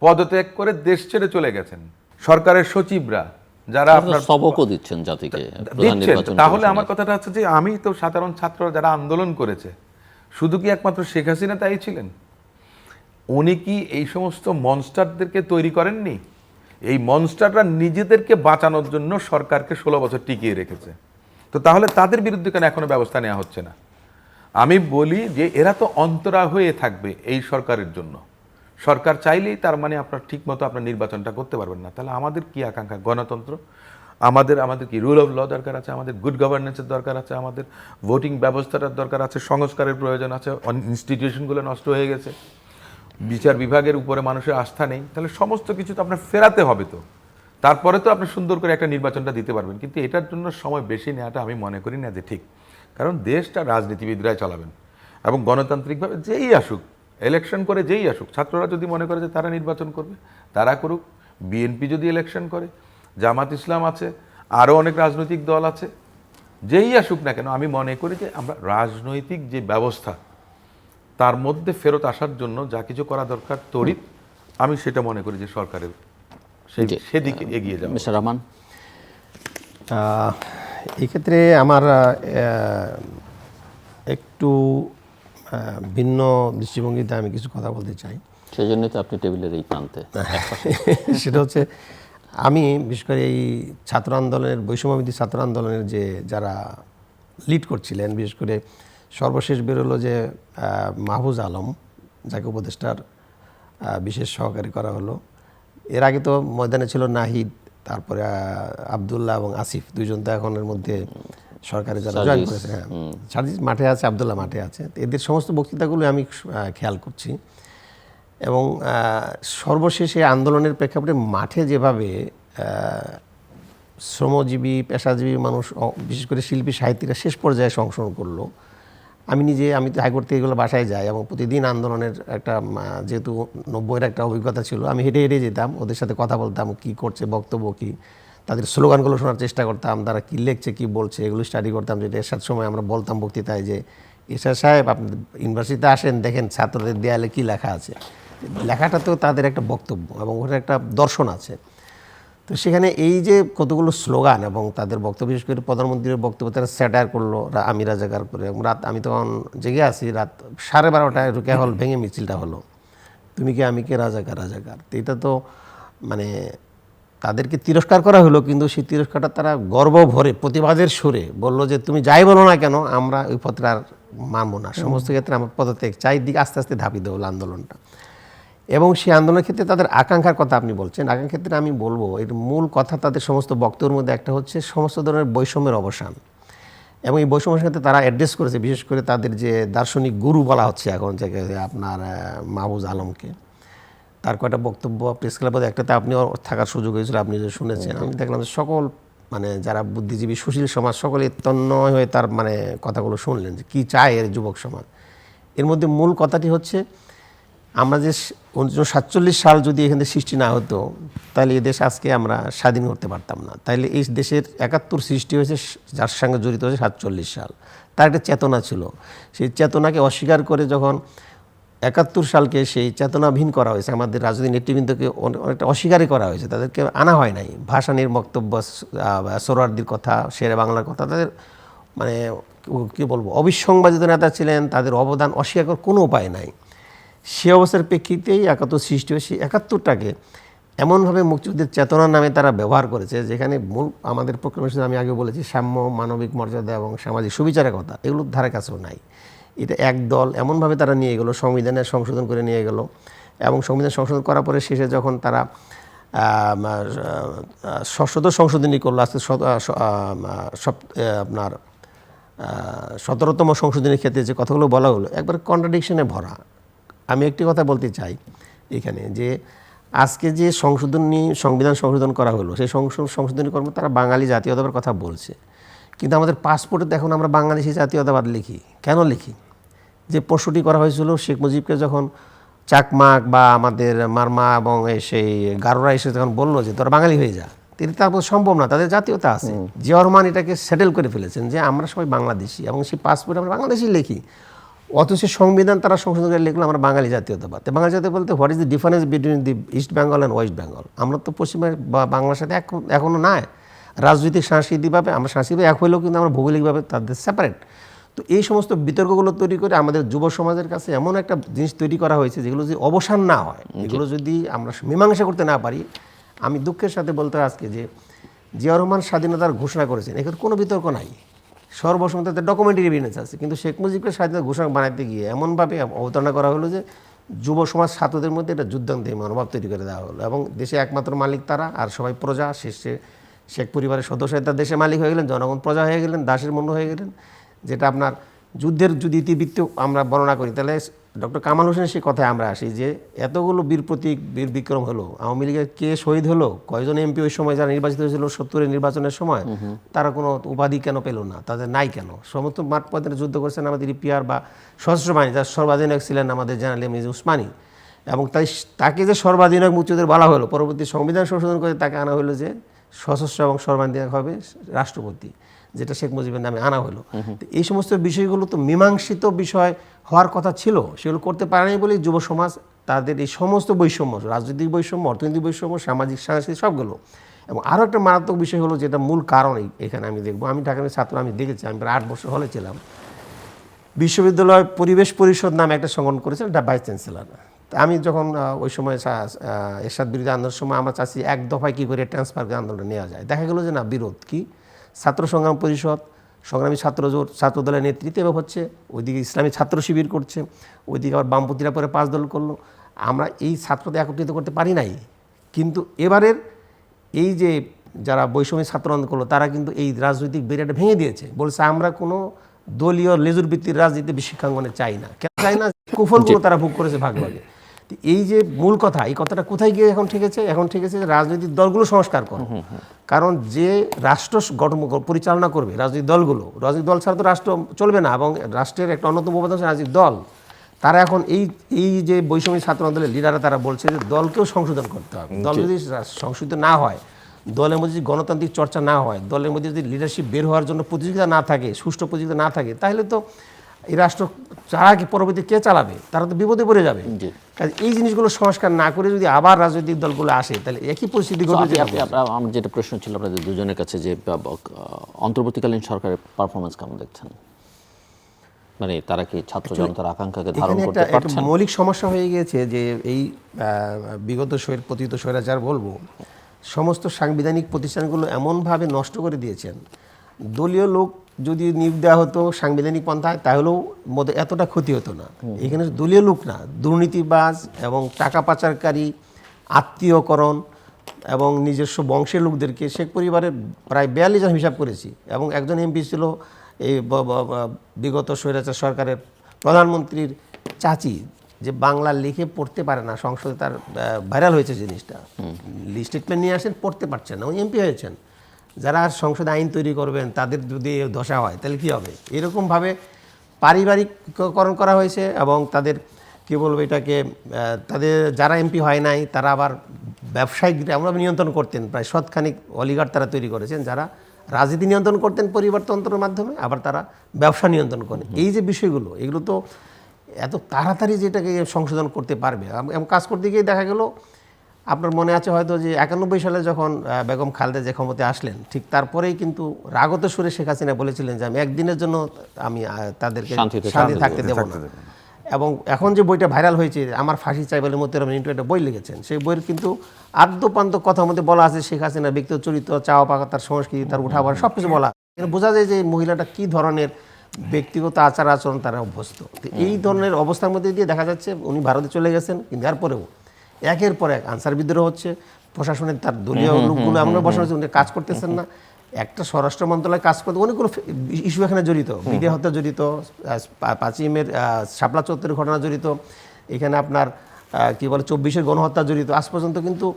পদত্যাগ করে দেশ ছেড়ে চলে গেছেন, সরকারের সচিবরা যারা আপনার সবকও দিচ্ছেন জাতিকে প্রধান দিচ্ছেন। নির্বাচন। তাহলে আমার কথাটা হচ্ছে যে আমি তো সাধারণ ছাত্র যারা আন্দোলন করেছে, শুধু কি একমাত্র শেখ হাসিনা তাই ছিলেন? উনি কি এই সমস্ত মনস্টারদেরকে তৈরি করেননি? এই মনস্টাররা নিজেদেরকে বাঁচানোর জন্য সরকারকে 16 বছর টিকিয়ে রেখেছে। তো তাহলে তাদের বিরুদ্ধে কেন এখনো ব্যবস্থা নেওয়া হচ্ছে না? আমি বলি যে এরা তো অন্তরা হয়ে থাকবে এই সরকারের জন্য। সরকার চাইলেই তার মানে আপনার ঠিক মতো আপনার নির্বাচনটা করতে পারবেন না। তাহলে আমাদের কি আকাঙ্ক্ষা? গণতন্ত্র, আমাদের কি রুল অফ ল দরকার আছে, আমাদের গুড গভর্নেন্সের দরকার আছে, আমাদের ভোটিং ব্যবস্থাটার দরকার আছে, সংস্কারের প্রয়োজন আছে। ইনস্টিটিউশনগুলো নষ্ট হয়ে গেছে, বিচার বিভাগের উপরে মানুষের আস্থা নেই। তাহলে সমস্ত কিছু তো আপনার ফেরাতে হবে, তো তারপরে তো আপনি সুন্দর করে একটা নির্বাচনটা দিতে পারবেন। কিন্তু এটার জন্য সময় বেশি নেওয়াটা আমি মনে করি না যে ঠিক, কারণ দেশটা রাজনীতিবিদরাই চালাবেন এবং গণতান্ত্রিকভাবে যেই আসুক, ইলেকশন করে যেই আসুক, ছাত্ররা যদি মনে করে যে তারা নির্বাচন করবে তারা করুক, বিএনপি যদি ইলেকশন করে, জামাত ইসলাম আছে, আরও অনেক রাজনৈতিক দল আছে, যেই আসুক না কেন, আমি মনে করি যে আমরা রাজনৈতিক যে ব্যবস্থা তার মধ্যে ফেরত আসার জন্য যা কিছু করা দরকার তড়িৎ, আমি সেটা মনে করি যে সরকারের সেদিকে এগিয়ে যাবে। মিস্টার রহমান, এই ক্ষেত্রে আমার একটু ভিন্ন দৃষ্টিভঙ্গিতে আমি কিছু কথা বলতে চাই। সেই জন্যই তো আপনি টেবিলের এই প্রান্তে। সেটা হচ্ছে, আমি বিশেষ করে এই ছাত্র আন্দোলনের, বৈষম্যবিধি ছাত্র আন্দোলনের যে যারা লিড করছিলেন, বিশেষ করে সর্বশেষ বেরোলো যে মাহফুজ আলম, যাকে উপদেষ্টার বিশেষ সহকারী করা হলো। এর আগে তো ময়দানে ছিল নাহিদ, তারপরে আবদুল্লাহ এবং আসিফ, দুইজন তো এখন এর মধ্যে সরকারে যারা জয়েন করেছে। হ্যাঁ, সার্জিস মাঠে আছে, আবদুল্লাহ মাঠে আছে। এদের সমস্ত বক্তৃতাগুলো আমি খেয়াল করছি এবং সর্বশেষে আন্দোলনের প্রেক্ষাপটে মাঠে যেভাবে শ্রমজীবী, পেশাজীবী মানুষ, বিশেষ করে শিল্পী সাহিত্যিকরা শেষ পর্যায়ে অংশগ্রহণ করলো। আমি তো হাইকোর্ট থেকে এগুলো বাসায় যাই এবং প্রতিদিন আন্দোলনের একটা, যেহেতু 90-এর একটা অভিজ্ঞতা ছিল, আমি হেঁটে হেঁটে যেতাম, ওদের সাথে কথা বলতাম, কি করছে, বক্তব্য কী, তাদের স্লোগানগুলো শোনার চেষ্টা করতাম, তারা কী লিখছে, কী বলছে, এগুলো স্টাডি করতাম। যেটা এরশাদ সময় আমরা বলতাম বক্তৃতায় যে, এরশাদ সাহেব আপনি ইউনিভার্সিটিতে আসেন, দেখেন ছাত্রদের দেয়ালে কী লেখা আছে। লেখাটা তো তাদের একটা বক্তব্য এবং ওখানে একটা দর্শন আছে। তো সেখানে এই যে কতগুলো স্লোগান এবং তাদের বক্তব্য, বিশেষ করে প্রধানমন্ত্রীর বক্তব্য তারা স্যাটায়ার করলো, আমি রাজাকার করে। এবং রাত, আমি তখন জেগে আছি, রাত 12:30টায় রোকেয়া হল ভেঙে মিছিলটা হলো, তুমি কি আমি কে, রাজাকার রাজাকার। তো এটা তো মানে তাদেরকে তিরস্কার করা হলো, কিন্তু সেই তিরস্কারটা তারা গর্ব ভরে প্রতিবাদের সুরে বললো যে তুমি যাই বলো না কেন, আমরা ওই পত্র আর মানবো না, সমস্ত ক্ষেত্রে আমার পদত্যাগ চাই। দিকে আস্তে আস্তে ধাপিত হলো আন্দোলনটা। এবং সেই আন্দোলনের ক্ষেত্রে তাদের আকাঙ্ক্ষার কথা আপনি বলছেন, আকাঙ্ক্ষার ক্ষেত্রে আমি বলবো এর মূল কথা তাদের সমস্ত বক্তব্যের মধ্যে একটা হচ্ছে সমস্ত ধরনের বৈষম্যের অবসান। এবং এই বৈষম্যের সাথে তারা অ্যাড্রেস করেছে, বিশেষ করে তাদের যে দার্শনিক গুরু বলা হচ্ছে এখন থেকে আপনার মাহফুজ আলমকে। তার কয়েকটা বক্তব্য প্রেস ক্লাবে একটাতে আপনিও থাকার সুযোগ হয়েছিল, আপনি যে শুনেছেন। আমি দেখলাম যে সকল মানে যারা বুদ্ধিজীবী, সুশীল সমাজ, সকলে তন্ময় হয়ে তার মানে কথাগুলো শুনলেন যে কী চায় এর যুবক সমাজ। এর মধ্যে মূল কথাটি হচ্ছে, আমরা যে 1947 সাল যদি এখানে সৃষ্টি না হতো, তাহলে এই দেশ আজকে আমরা স্বাধীন করতে পারতাম না। তাইলে এই দেশের 71 সৃষ্টি হয়েছে, যার সঙ্গে জড়িত হয়েছে 47 সাল। তার একটা চেতনা ছিল, সেই চেতনাকে অস্বীকার করে যখন 71 সালকে সেই চেতনাবিহীন করা হয়েছে, আমাদের রাজনৈতিক নেতৃবৃন্দকে অনেকটা অস্বীকারই করা হয়েছে, তাদেরকে আনা হয় নাই। ভাসানীর বক্তব্য, সোহরাওয়ার্দীর কথা, শেরে বাংলার কথা, তাদের মানে কী বলবো, অবিসংবাদিত নেতা ছিলেন, তাদের অবদান অস্বীকার করার কোনো উপায় নাই। সে অবস্থার প্রেক্ষিতেই 71 সৃষ্টি হয়েছে। 71টাকে এমনভাবে মুক্তিযুদ্ধের চেতনার নামে তারা ব্যবহার করেছে, যেখানে মূল আমাদের প্রোক্লামেশন আমি আগে বলেছি, সাম্য, মানবিক মর্যাদা এবং সামাজিক সুবিচারের কথা, এগুলোর ধারে কাছেও নাই। এটা এক দল এমনভাবে তারা নিয়ে গেলো, সংবিধানের সংশোধন করে নিয়ে গেল। এবং সংবিধান সংশোধন করার পরে শেষে যখন তারা ষষ্ঠ সংশোধনী করলো, আজকে আপনার 17তম সংশোধনীর ক্ষেত্রে যে কথাগুলো বলা হলো, একবার কন্ট্রাডিকশনে ভরা। আমি একটি কথা বলতে চাই এখানে, যে আজকে যে সংবিধান সংশোধন করা হলো, সেই সংশোধনী কর্ম তারা বাঙালি জাতীয়তাবাদের কথা বলছে, কিন্তু আমাদের পাসপোর্টে এখন আমরা বাংলাদেশি জাতীয়তাবাদ লিখি। কেন লিখি? যে প্রশ্নটি করা হয়েছিল শেখ মুজিবকে যখন চাকমাক বা আমাদের মারমা এবং সেই গারোরা এসে যখন বললো যে তোরা বাঙালি হয়ে যা, তিনি তারপর সম্ভব না, তাদের জাতীয়তা আছে। জিয়া রহমান এটাকে সেটেল করে ফেলেছেন যে আমরা সবাই বাংলাদেশি এবং সেই পাসপোর্টে আমরা বাংলাদেশি লিখি। অথচ সংবিধান তারা সংশোধন করে লিখলো আমরা বাঙালি জাতীয়তাবাদ। বাঙালি জাতীয় বলতে what is the difference between the east Bengal and West Bengal? আমরা তো পশ্চিমবঙ্গ বা বাংলার সাথে এখনও নাই। রাজনৈতিক সাংস্কৃতিকভাবে আমরা সাংস্কৃতিক এক হইলেও কিন্তু আমরা ভৌগোলিকভাবে তাদের সেপারেট। তো এই সমস্ত বিতর্কগুলো তৈরি করে আমাদের যুব সমাজের কাছে এমন একটা জিনিস তৈরি করা হয়েছে, যেগুলো যদি অবসান না হয়, এগুলো যদি আমরা মীমাংসা করতে না পারি, আমি দুঃখের সাথে বলতে হয় আজকে যে জিয়া রহমান স্বাধীনতার ঘোষণা করেছেন, এখানে কোনো বিতর্ক নাই, সর্বসম্মতিতে ডকুমেন্টারি এভিডেন্স আছে। কিন্তু শেখ মুজিবকে স্বাধীনতা ঘোষণা বানাতে গিয়ে এমনভাবে অবতারণা করা হলো যে যুব সমাজ ছাত্রদের মধ্যে একটা যুদ্ধান্তের মনোভাব তৈরি করে দেওয়া হলো, এবং দেশে একমাত্র মালিক তারা, আর সবাই প্রজা। শেষে শেখ পরিবারের সদস্য তার দেশে মালিক হয়ে গেলেন, জনগণ প্রজা হয়ে গেলেন, দাসের মূল্য হয়ে গেলেন। যেটা আপনার যুদ্ধের যদি ইতিবৃত্ত আমরা বর্ণনা করি, তাহলে ডক্টর কামাল হোসেনের সেই কথায় আমরা আসি যে এতগুলো বীর প্রতীক, বীর বিক্রম হলো, আওয়ামী লীগের কে শহীদ হলো, কয়জন এমপি ওই সময় যারা নির্বাচিত হয়েছিল 70-এর নির্বাচনের সময়, তারা কোনো উপাধি কেন পেল না, তাদের নাই কেন? সমস্ত মাঠ পর্যায়ে যুদ্ধ করেছেন আমাদের ইপিআর বা সশস্ত্র বাহিনী, যার সর্বাধিনায়ক ছিলেন আমাদের জেনারেল এম এ উসমানী, এবং তাকে যে সর্বাধিনায়ক মুক্তিযোদ্ধা বলা হলো, পরবর্তী সংবিধান সংশোধন করে তাকে আনা হলো যে সশস্ত্র এবং সর্বাধিনায়ক হবে রাষ্ট্রপতি, যেটা শেখ মুজিবের নামে আনা হলো। তো এই সমস্ত বিষয়গুলো তো মীমাংসিত বিষয় হওয়ার কথা ছিল, সেগুলো করতে পারেনি বলেই যুব সমাজ তাদের এই সমস্ত বৈষম্য, রাজনৈতিক বৈষম্য, অর্থনৈতিক বৈষম্য, সামাজিক সাংস্কৃতিক সবগুলো। এবং আরও একটা মারাত্মক বিষয় হলো, যেটা মূল কারণ এখানে আমি দেখবো, আমি ঢাকা ছাত্র, আমি দেখেছি, আমি প্রায় 8 বছর হলে ছিলাম, বিশ্ববিদ্যালয় পরিবেশ পরিষদ নামে একটা সংগঠন করেছেন, এটা ভাইস চ্যান্সেলর। আমি যখন ওই সময় এরশাদ বিরোধী আন্দোলনের সময় আমরা চাচ্ছি এক দফায় কী করে ট্রান্সফার আন্দোলন নেওয়া যায়, দেখা গেলো যে না, বিরোধ কি, ছাত্র সংগ্রাম পরিষদ, সংগ্রামী ছাত্রজোট, ছাত্রদলের নেতৃত্বে এবার হচ্ছে, ওইদিকে ইসলামী ছাত্র শিবির করছে, ওইদিকে আবার বামপন্থীরা পরে 5 দল করলো। আমরা এই ছাত্রদের একত্রিত করতে পারি নাই। কিন্তু এবারের এই যে যারা বৈষম্য ছাত্র আন্দোলন করলো, তারা কিন্তু এই রাজনৈতিক বেরিয়ারটা ভেঙে দিয়েছে, বলছে আমরা কোনো দলীয় লেজুর ভিত্তির রাজনীতি শিক্ষাঙ্গনে চাই না। কেন চাই না? কুফলগুলো তারা ভোগ করেছে ভাগ ভাগে। এই যে মূল কথা, এই কথাটা কোথায় গিয়ে এখন ঠেকেছে? এখন ঠেকেছে যে রাজনৈতিক দলগুলো সংস্কার করো। কারণ যে রাষ্ট্র গঠন পরিচালনা করবে, রাজনৈতিক দলগুলো, রাজনৈতিক দল ছাড়া তো রাষ্ট্র চলবে না, এবং রাষ্ট্রের একটা অন্যতম উপাদান রাজনৈতিক দল। তারা এখন এই যে বৈষম্য ছাত্র আন্দোলনের লিডাররা, তারা বলছে যে দলকেও সংশোধন করতে হবে। দল যদি সংশোধিত না হয়, দলের মধ্যে যদি গণতান্ত্রিক চর্চা না হয়, দলের মধ্যে যদি লিডারশিপ বের হওয়ার জন্য প্রতিযোগিতা না থাকে, সুষ্ঠু প্রতিযোগিতা না থাকে, তাহলে তো এই রাষ্ট্র যারা কি পরবর্তী কে চালাবে, তারা তো বিপদে পড়ে যাবে। কাজে এই জিনিসগুলো সংস্কার না করে যদি আবার রাজনৈতিক দলগুলো আসে, তাহলে একই পরিস্থিতি ঘটবে। আমার যেটা প্রশ্ন ছিল আপনাদের দুজনের কাছে, যে অন্তর্বর্তীকালীন সরকারের পারফরমেন্স কেমন দেখছেন? মানে তারা কি ছাত্র জনতার আকাঙ্ক্ষাকে ধারণ করতে পারছেন? মৌলিক সমস্যা হয়ে গিয়েছে যে এই বিগত পতিত স্বৈরাচার বলবো, সমস্ত সাংবিধানিক প্রতিষ্ঠানগুলো এমনভাবে নষ্ট করে দিয়েছেন। দলীয় লোক যদি নিয়োগ দেওয়া হতো সাংবিধানিক পন্থায়, তাহলেও এতটা ক্ষতি হতো না। এখানে দলীয় লোক না, দুর্নীতিবাজ এবং টাকা পাচারকারী, আত্মীয়করণ এবং নিজস্ব বংশের লোকদেরকে, শেখ পরিবারের প্রায় 42 জন হিসাব করেছি, এবং একজন এমপি ছিল এই বিগত স্বৈরাচার সরকারের প্রধানমন্ত্রীর চাচি, যে বাংলা লিখে পড়তে পারে না, সংসদে তার ভাইরাল হয়েছে জিনিসটা, স্টেটমেন্ট নিয়ে আসেন, পড়তে পারছেন না, উনি এমপি হয়েছেন। যারা সংসদে আইন তৈরি করবেন, তাদের যদি দশা হয় তাহলে কী হবে? এরকমভাবে পারিবারিককরণ করা হয়েছে, এবং তাদের কী বলবো এটাকে, তাদের যারা এমপি হয় নাই, তারা আবার ব্যবসায়িক আমরা নিয়ন্ত্রণ করতেন, প্রায় শতখানিক অলিগার তারা তৈরি করেছেন, যারা রাজনীতি নিয়ন্ত্রণ করতেন পরিবারতন্ত্রের মাধ্যমে, আবার তারা ব্যবসা নিয়ন্ত্রণ করেন। এই যে বিষয়গুলো, এগুলো তো এত তাড়াতাড়ি যেটাকে সংশোধন করতে পারবে, এবং কাজ করতে গিয়ে দেখা গেল, আপনার মনে আছে হয়তো যে 91 সালে যখন বেগম খালেদা যে ক্ষমতায় আসলেন, ঠিক তারপরেই কিন্তু রাগত সুরে শেখ হাসিনা বলেছিলেন যে আমি একদিনের জন্য আমি তাদেরকে শান্তি থাকতে দেব না। এবং এখন যে বইটা ভাইরাল হয়েছে, আমার ফাঁসি চাই বলে মোতিরাম মিন্টু একটা বই লিখেছেন, সেই বইয়ের কিন্তু আদ্যপান্ত কথার মধ্যে বলা আছে শেখ হাসিনার ব্যক্তিগত চরিত্র, চাওয়া পাকা, তার সংস্কৃতি, তার উঠাবার সব কিছু বলা। এখানে বোঝা যায় যে মহিলাটা কী ধরনের ব্যক্তিগত আচার আচরণ তারা অভ্যস্ত। তো এই ধরনের অবস্থার মধ্যে দিয়ে দেখা যাচ্ছে উনি ভারতে চলে গেছেন, কিন্তু এরপরেও একের পর এক আনসার বিদ্রোহ হচ্ছে, প্রশাসনের তার দলীয় লোকগুলো এমন বসা হচ্ছে, উনি কাজ করতেছেন না। একটা স্বরাষ্ট্র মন্ত্রণালয় কাজ করতে, অনেকগুলো ইস্যু এখানে জড়িত, মিডিয়া হত্যা জড়িত, 5ই মের শাপলা চত্বরের ঘটনা জড়িত, এখানে আপনার কী বলে 24-এর গণহত্যা জড়িত। আজ পর্যন্ত কিন্তু,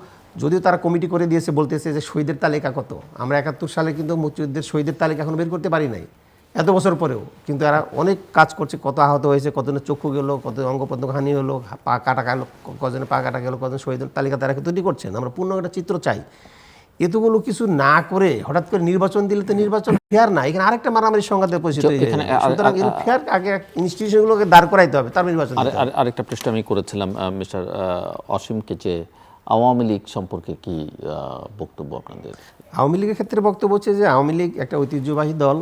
যদিও তারা কমিটি করে দিয়েছে, বলতেছে যে শহীদের তালিকা কত, আমরা 71 সালে কিন্তু মুক্তিযুদ্ধের শহীদের তালিকা এখন বের করতে পারি নাই, এত বছর পরেও। কিন্তু এরা অনেক কাজ করছে, কত আহত হয়েছে, কতজনের চক্ষু গেলো, কত অঙ্গ প্রত্যঙ্গ হানি হলো, পা কাটা গেল, কজনের পা কাটা গেল, কজন শহীদের তালিকা তারা তৈরি করছেন। আমরা পূর্ণ একটা চিত্র চাই। এতগুলো কিছু না করে হঠাৎ করে নির্বাচন দিলে তো নির্বাচন ফেয়ার না, এখানে আরেকটা মারামারি সংঘাতের পরিস্থিতি হয়ে যায়। সুতরাং এর ফেয়ার আগে ইনস্টিটিউশনগুলোকে দাঁড় করাইতে হবে, তার নির্বাচন। আরেকটা প্রশ্ন আমি করেছিলাম মিস্টার অসীমকে, যে আওয়ামী লীগ সম্পর্কে কি বক্তব্য আপনাদের? আওয়ামী লীগের ক্ষেত্রে বক্তব্য হচ্ছে যে আওয়ামী লীগ একটা ঐতিহ্যবাহী দল।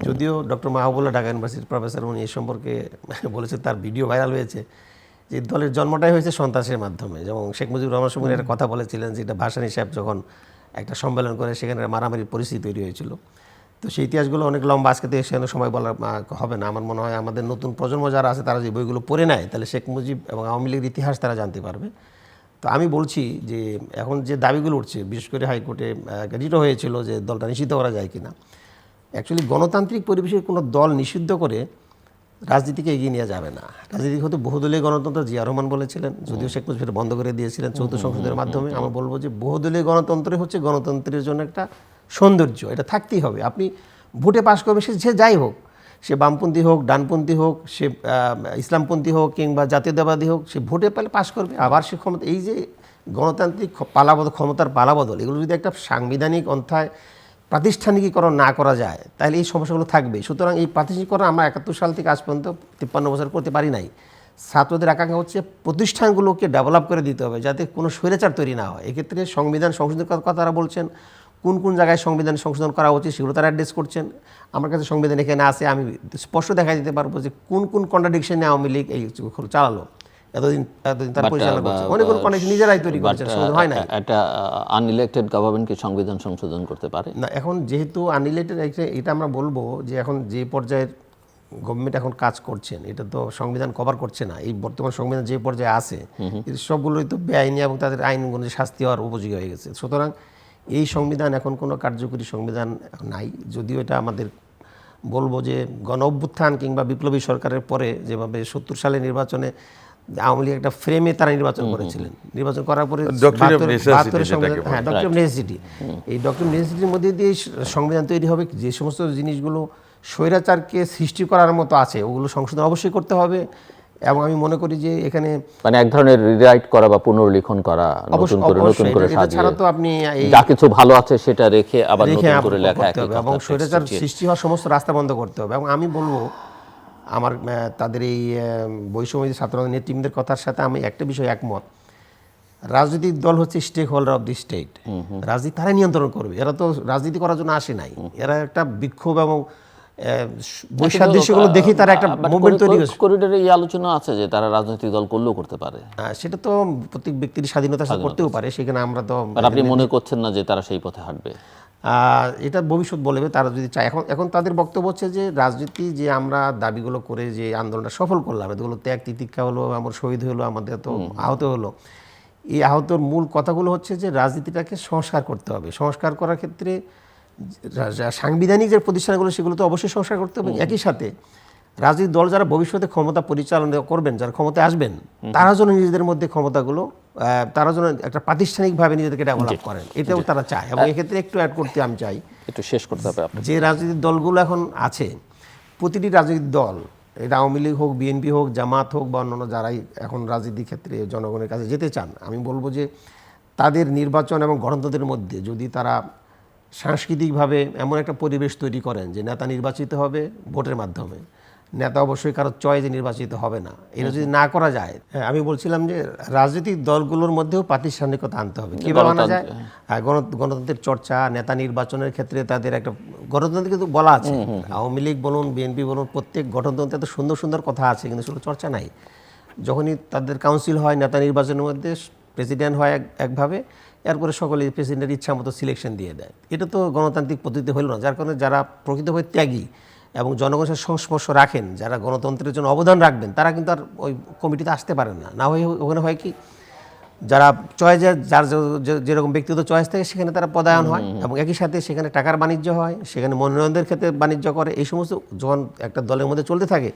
যদিও ডক্টর মাহবুবুল্লাহ ঢাকা ইউনিভার্সিটির প্রফেসর, উনি এ সম্পর্কে বলেছে, তার ভিডিও ভাইরাল হয়েছে, যে যে দলের জন্মটাই হয়েছে সন্ত্রাসের মাধ্যমে, যেমন শেখ মুজিবুর রহমান সময় একটা কথা বলেছিলেন যে এটা ভাসানী সাহেব যখন একটা সম্মেলন করে সেখানে মারামারির পরিস্থিতি তৈরি হয়েছিল। তো সেই ইতিহাসগুলো অনেক লম্বা, আজকে তো সেখানে সময় বলা হবে না। আমার মনে হয় আমাদের নতুন প্রজন্ম যারা আছে তারা যে বইগুলো পড়ে নেয় তাহলে শেখ মুজিব এবং আওয়ামী লীগের ইতিহাস তারা জানতে পারবে। তো আমি বলছি যে এখন যে দাবিগুলো উঠছে, বিশেষ করে হাইকোর্টে রিটও হয়েছিল যে দলটা নিষিদ্ধ করা যায় কিনা। অ্যাকচুয়ালি গণতান্ত্রিক পরিবেশে কোনো দল নিষিদ্ধ করে রাজনীতিকে এগিয়ে নেওয়া যাবে না। রাজনীতি হতে বহুদলীয় গণতন্ত্র জিয়া রহমান বলেছিলেন, যদিও শেখ মুজিব বন্ধ করে দিয়েছিলেন চৌদ্দ সংসদের মাধ্যমে। আমরা বলবো যে বহুদলীয় গণতন্ত্রই হচ্ছে গণতন্ত্রের জন্য একটা সৌন্দর্য, এটা থাকতেই হবে। আপনি ভোটে পাশ করবে সে যাই হোক, সে বামপন্থী হোক, ডানপন্থী হোক, সে ইসলামপন্থী হোক কিংবা জাতীয়তাবাদী হোক, সে ভোটে পেলে পাশ করবে। আবার সে ক্ষমতা, এই যে গণতান্ত্রিক পালাবদল, ক্ষমতার পালাবদল, এগুলো যদি একটা সাংবিধানিক অন্থায় প্রাতিষ্ঠানিকীকরণ না করা যায় তাহলে এই সমস্যাগুলো থাকবে। সুতরাং এই প্রাতিষ্ঠানিকরণ আমরা 71 সাল থেকে আজ পর্যন্ত 53 বছর করতে পারি নাই। ছাত্রদের আকাঙ্ক্ষা হচ্ছে প্রতিষ্ঠানগুলোকে ডেভেলপ করে দিতে হবে যাতে কোনো স্বৈরাচার তৈরি না হয়। এক্ষেত্রে সংবিধান সংশোধনের কথা তারা বলছেন, কোন কোন জায়গায় সংবিধান সংশোধন করা উচিত সেগুলো তারা অ্যাড্রেস করছেন। আমার কাছে সংবিধান এখানে আছে, আমি স্পষ্ট দেখা দিতে পারবো যে কোন কোন কন্ট্রাডিকশনে আওয়ামী লীগ এই চালালো, এতদিন তার পরিচালনা করছে। অনেকগুলো কন্ট্রাডিকশন নিজেরাই তৈরি করেছেন, সংশোধন হয় না। একটা আনইলেক্টেড গভর্নমেন্ট কি সংবিধান সংশোধন করতে পারে না, এখন যেহেতু আনইলেক্টেড, এটা আমরা বলবো যে এখন যে পর্যায়ের গভর্নমেন্ট এখন কাজ করছেন এটা তো সংবিধান কভার করছে না। এই বর্তমান সংবিধান যে পর্যায়ে আছে সবগুলোই তো বেআইনি এবং তাদের আইন অনুযায়ী শাস্তি হওয়ার উপযোগী হয়ে গেছে। সুতরাং এই সংবিধান এখন কোনো কার্যকরী সংবিধান নাই। যদিও এটা আমাদের বলবো যে গণ অভ্যুত্থান কিংবা বিপ্লবী সরকারের পরে যেভাবে 70 সালে নির্বাচনে আওয়ামী লীগ একটা ফ্রেমে তারা নির্বাচন করেছিলেন, নির্বাচন করার পরে 72 সংবিধান, হ্যাঁ ডক্টর অফ নেসেসিটি, এই ডক্টর অফ নেসেসিটির মধ্যে দিয়ে সংবিধান তৈরি হবে। যে সমস্ত জিনিসগুলো স্বৈরাচারকে সৃষ্টি করার মতো আছে ওগুলো সংশোধন অবশ্যই করতে হবে। এবং আমি মনে করি যে এখানে মানে এক ধরনের রিরাইট করা বা পুনর্লিখন করা, নতুন করে ছাড়া তো আপনি যা কিছু ভালো আছে সেটা রেখে আবার নতুন করে লেখা এবং স্বৈরাচার সৃষ্টি হওয়ার সমস্ত রাস্তা বন্ধ করতে হবে। এবং আমি বলবো আমার তাদের এই বৈষম্য ছাত্র নেতৃবৃন্দের কথার সাথে আমি একটা বিষয় একমত, রাজনৈতিক দল হচ্ছে stakeholder of the state. রাজনীতি তারাই নিয়ন্ত্রণ করবে, এরা তো রাজনীতি করার জন্য আসে নাই। এরা একটা বিক্ষোভ এবং বৈসাদৃশ্যগুলো দেখি তারা একটা মুভমেন্ট তৈরি করেছে। করিডোরে এই আলোচনা আছে যে তারা রাজনৈতিক দল করলেও করতে পারে, সেটা তো প্রত্যেক ব্যক্তির স্বাধীনতা করতেও পারে, সেখানে আমরা তো। আপনি মনে করছেন না যে তারা সেই পথে হাঁটবে? এটা ভবিষ্যৎ বলবে, তারা যদি চায়। এখন তাদের বক্তব্য হচ্ছে যে রাজনীতি যে আমরা দাবিগুলো করে যে আন্দোলনটা সফল করলাম, এগুলো ত্যাগ তিতিক্ষা হলো, আমার শহীদ হলো, আমাদের তো আহত হলো, এই আহতর মূল কথাগুলো হচ্ছে যে রাজনীতিটাকে সংস্কার করতে হবে। সংস্কার করার ক্ষেত্রে সাংবিধানিক যে প্রতিষ্ঠানগুলো সেগুলো তো অবশ্যই সংস্কার করতে হবে। একই সাথে রাজনৈতিক দল যারা ভবিষ্যতে ক্ষমতা পরিচালনা করবেন, যারা ক্ষমতায় আসবেন, তারা যেন নিজেদের মধ্যে ক্ষমতাগুলো তারা যেন একটা প্রাতিষ্ঠানিকভাবে নিজেদেরকে ডেভেলপ করেন, এটাও তারা চায়। এবং এক্ষেত্রে একটু অ্যাড করতে আমি চাই, একটু শেষ করতে হবে। যে রাজনৈতিক দলগুলো এখন আছে, প্রতিটি রাজনৈতিক দল, এটা আওয়ামী লীগ হোক, বিএনপি হোক, জামাত হোক বা অন্যান্য যারাই এখন রাজনীতির ক্ষেত্রে জনগণের কাছে যেতে চান, আমি বলবো যে তাদের নির্বাচন এবং গণতন্ত্রের মধ্যে যদি তারা সাংস্কৃতিকভাবে এমন একটা পরিবেশ তৈরি করেন যে নেতা নির্বাচিত হবে ভোটের মাধ্যমে, নেতা অবশ্যই কারো চয়েসে নির্বাচিত হবে না, এটা যদি না করা যায়, আমি বলছিলাম যে রাজনৈতিক দলগুলোর মধ্যেও প্রাতিষ্ঠানিকতা আনতে হবে। কীভাবে আনা যায়? গণতন্ত্রের চর্চা, নেতা নির্বাচনের ক্ষেত্রে তাদের একটা গণতন্ত্র কিন্তু বলা আছে, আওয়ামী লীগ বলুন, বিএনপি বলুন, প্রত্যেক গঠনতন্ত্রে এত সুন্দর সুন্দর কথা আছে, কিন্তু সেগুলো চর্চা নাই। যখনই তাদের কাউন্সিল হয়, নেতা নির্বাচনের মধ্যে প্রেসিডেন্ট হয় একভাবে, এরপরে সকলে প্রেসিডেন্টের ইচ্ছা মতো সিলেকশন দিয়ে দেয়। এটা তো গণতান্ত্রিক পদ্ধতি হলো না। যার কারণে যারা প্রকৃতভাবে ত্যাগী এবং জনগণের সংস্পর্শ রাখেন, যারা গণতন্ত্রের জন্য অবদান রাখবেন, তারা কিন্তু আর ওই কমিটিতে আসতে পারেন না। না হয়ে ওখানে হয় কি, যারা চয়েসে, যার যেরকম ব্যক্তিগত চয়েস থাকে সেখানে তারা পদায়ন হয়, এবং একই সাথে সেখানে টাকার বাণিজ্য হয়, সেখানে মনোনয়নের ক্ষেত্রে বাণিজ্য করে। এই সমস্ত যখন একটা দলের মধ্যে চলতে থাকে,